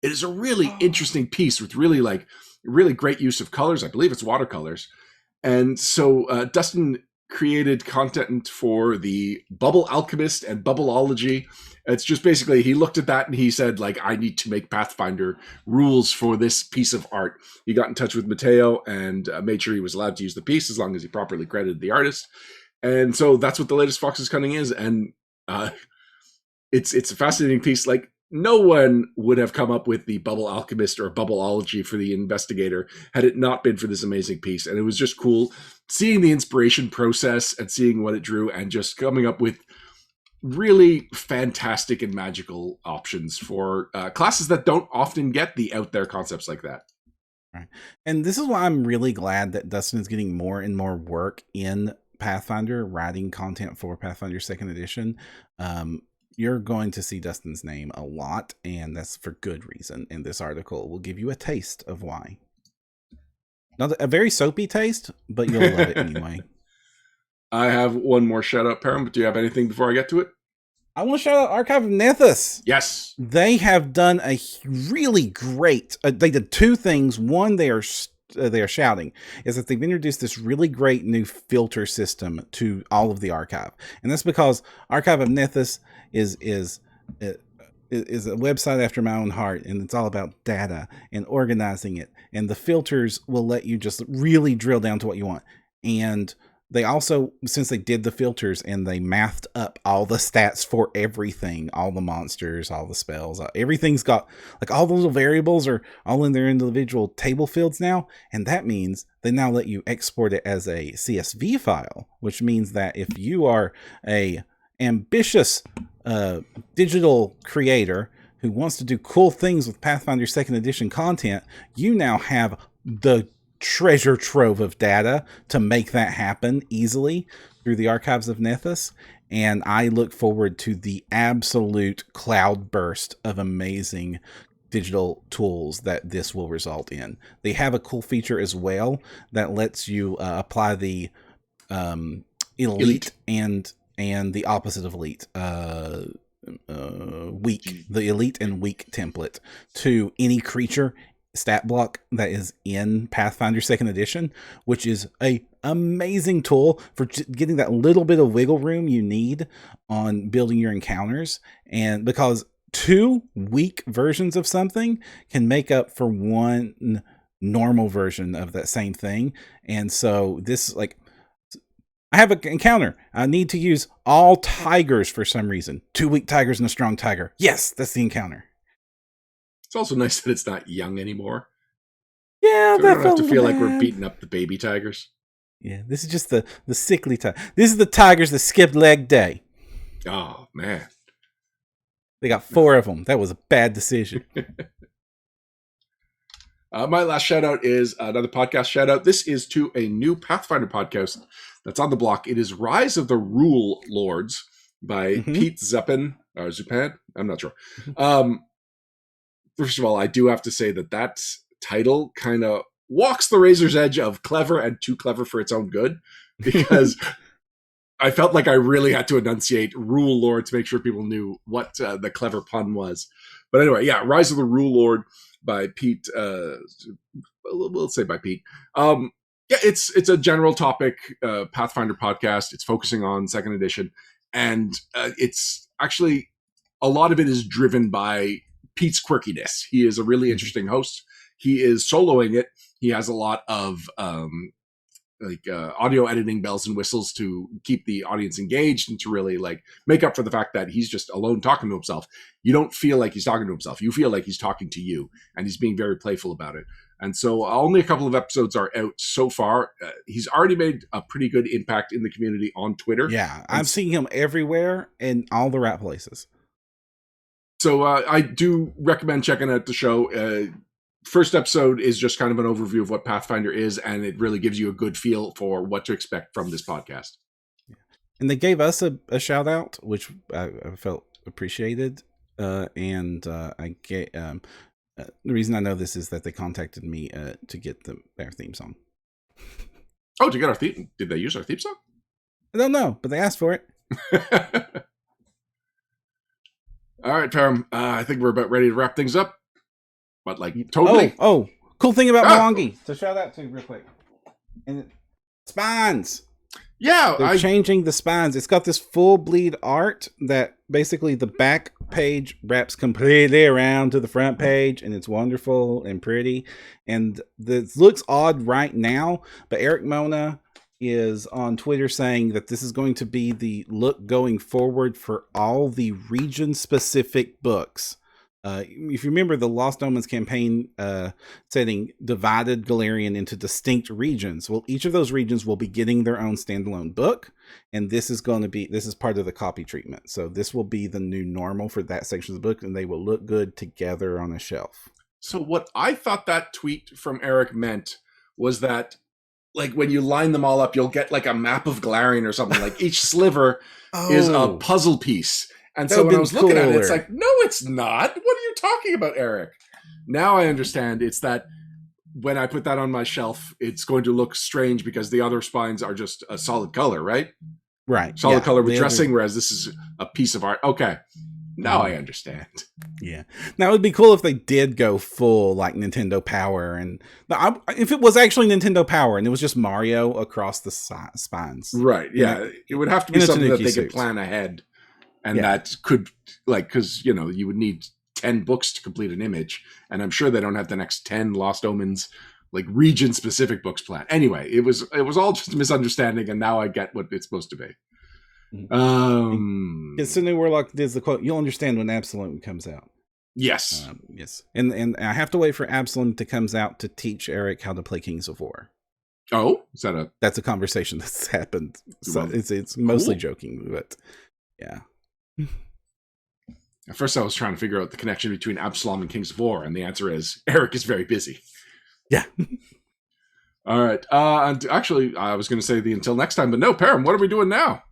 It is a really interesting piece with really great use of colors. I believe it's watercolors. And so Dustin created content for the Bubble Alchemist and Bubbleology. It's just basically, he looked at that and he said, like, I need to make Pathfinder rules for this piece of art. He got in touch with Matteo and made sure he was allowed to use the piece as long as he properly credited the artist. And so that's what the latest Fox's Cunning is. And it's a fascinating piece. Like, no one would have come up with the Bubble Alchemist or Bubbleology for the Investigator had it not been for this amazing piece. And it was just cool seeing the inspiration process and seeing what it drew and just coming up with really fantastic and magical options for classes that don't often get the out there concepts like that. Right. And this is why I'm really glad that Dustin is getting more and more work in Pathfinder, writing content for Pathfinder 2nd Edition. You're going to see Dustin's name a lot, and that's for good reason. And this article will give you a taste of why. Not a very soapy taste, but you'll love it anyway. I have one more shout out, Perram, but do you have anything before I get to it? I want to shout out Archive of Nethys. Yes. They have done a really great, they did two things. One, they are shouting is that they've introduced this really great new filter system to all of the archive. And that's because Archive of Nethys is a website after my own heart, and it's all about data and organizing it. And the filters will let you just really drill down to what you want. And they also, since they did the filters and they mathed up all the stats for everything, all the monsters, all the spells, everything's got, like, all those little variables are all in their individual table fields now. And that means they now let you export it as a CSV file, which means that if you are a ambitious digital creator who wants to do cool things with Pathfinder 2nd Edition content, you now have the treasure trove of data to make that happen easily through the Archives of Nethys. And I look forward to the absolute cloud burst of amazing digital tools that this will result in. They have a cool feature as well that lets you apply the elite and the opposite of elite, weak, the elite and weak template to any creature stat block that is in Pathfinder 2nd Edition, which is a amazing tool for getting that little bit of wiggle room you need on building your encounters. And because two weak versions of something can make up for one normal version of that same thing. And so this, like, I have an encounter. I need to use all tigers for some reason. 2 weak tigers and a strong tiger. Yes, that's the encounter. It's also nice that it's not young anymore. Yeah, so we don't have to feel like we're beating up the baby tigers. Yeah, this is just the sickly tiger. This is the tigers that skipped leg day. Oh, man. They got 4 of them. That was a bad decision. My last shout out is another podcast shout out. This is to a new Pathfinder podcast that's on the block. It is Rise of the Rule Lords by Pete Zupan. I'm not sure. First of all, I do have to say that title kind of walks the razor's edge of clever and too clever for its own good, because I felt like I really had to enunciate Rule Lord to make sure people knew what the clever pun was. But anyway, yeah, Rise of the Rule Lord by Pete. We'll say by Pete. Yeah, it's a general topic Pathfinder podcast. It's focusing on 2nd edition, and it's actually, a lot of it is driven by Pete's quirkiness. He is a really interesting host. He is soloing it. He has a lot of audio editing bells and whistles to keep the audience engaged and to really make up for the fact that he's just alone talking to himself. You don't feel like he's talking to himself. You feel like he's talking to you, and he's being very playful about it. And so only a couple of episodes are out so far. He's already made a pretty good impact in the community on Twitter. Yeah, I've seen him everywhere in all the right places. So I do recommend checking out the show. first episode is just kind of an overview of what Pathfinder is, and it really gives you a good feel for what to expect from this podcast. And they gave us a shout out, which I felt appreciated. I get the reason I know this is that they contacted me to get their theme song. Oh, to get our theme? Did they use our theme song? I don't know, but they asked for it. All right, Perram. I think we're about ready to wrap things up. But like totally. Oh, cool thing about Muangi to shout out to real quick. And spines. Yeah, they're changing the spines. It's got this full bleed art that basically the back page wraps completely around to the front page, and it's wonderful and pretty. And this looks odd right now, but Eric Mona is on Twitter saying that this is going to be the look going forward for all the region-specific books. If you remember, the Lost Omens campaign setting divided Galerion into distinct regions. Well, each of those regions will be getting their own standalone book, and this is part of the copy treatment. So this will be the new normal for that section of the book, and they will look good together on a shelf. So what I thought that tweet from Eric meant was that, like, when you line them all up, you'll get like a map of Galerion or something. Like each sliver is a puzzle piece. And so when I was looking at it, it's like, no, it's not. What are you talking about, Eric? Now I understand. It's that when I put that on my shelf, it's going to look strange because the other spines are just a solid color, right? Right. Solid color with dressing, whereas this is a piece of art. Okay. Now I understand. Yeah. Now it would be cool if they did go full like Nintendo Power, and if it was actually Nintendo Power and it was just Mario across the spines. Right. Yeah. It would have to be something that they could plan ahead. And that could, like, because, you know, you would need 10 books to complete an image. And I'm sure they don't have the next 10 Lost Omens, like, region-specific books planned. Anyway, it was all just a misunderstanding, and now I get what it's supposed to be. Sidney Warlock does the quote, "You'll understand when Absalom comes out." Yes. Yes. And I have to wait for Absalom to comes out to teach Eric how to play Kings of War. Oh? That's a conversation that's happened. So it's mostly joking, but yeah. At first I was trying to figure out the connection between Absalom and Kings of War, and the answer is Eric is very busy. Yeah. All right. And actually, I was going to say the until next time, but no, Perram, what are we doing now?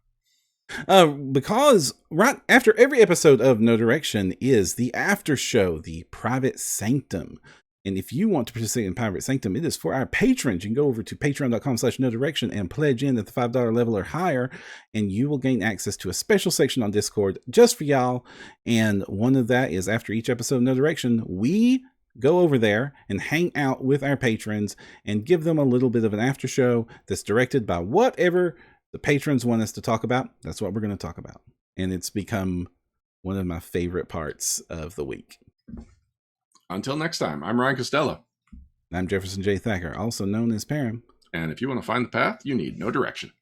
Because right after every episode of No Direction is the after show, the Private Sanctum. And if you want to participate in Private Sanctum, it is for our patrons. You can go over to patreon.com/nodirection and pledge in at the $5 level or higher, and you will gain access to a special section on Discord just for y'all. And one of that is after each episode of No Direction, we go over there and hang out with our patrons and give them a little bit of an after show that's directed by whatever the patrons want us to talk about. That's what we're going to talk about. And it's become one of my favorite parts of the week. Until next time, I'm Ryan Costello. I'm Jefferson J. Thacker, also known as Perram. And if you want to find the path, you need no direction.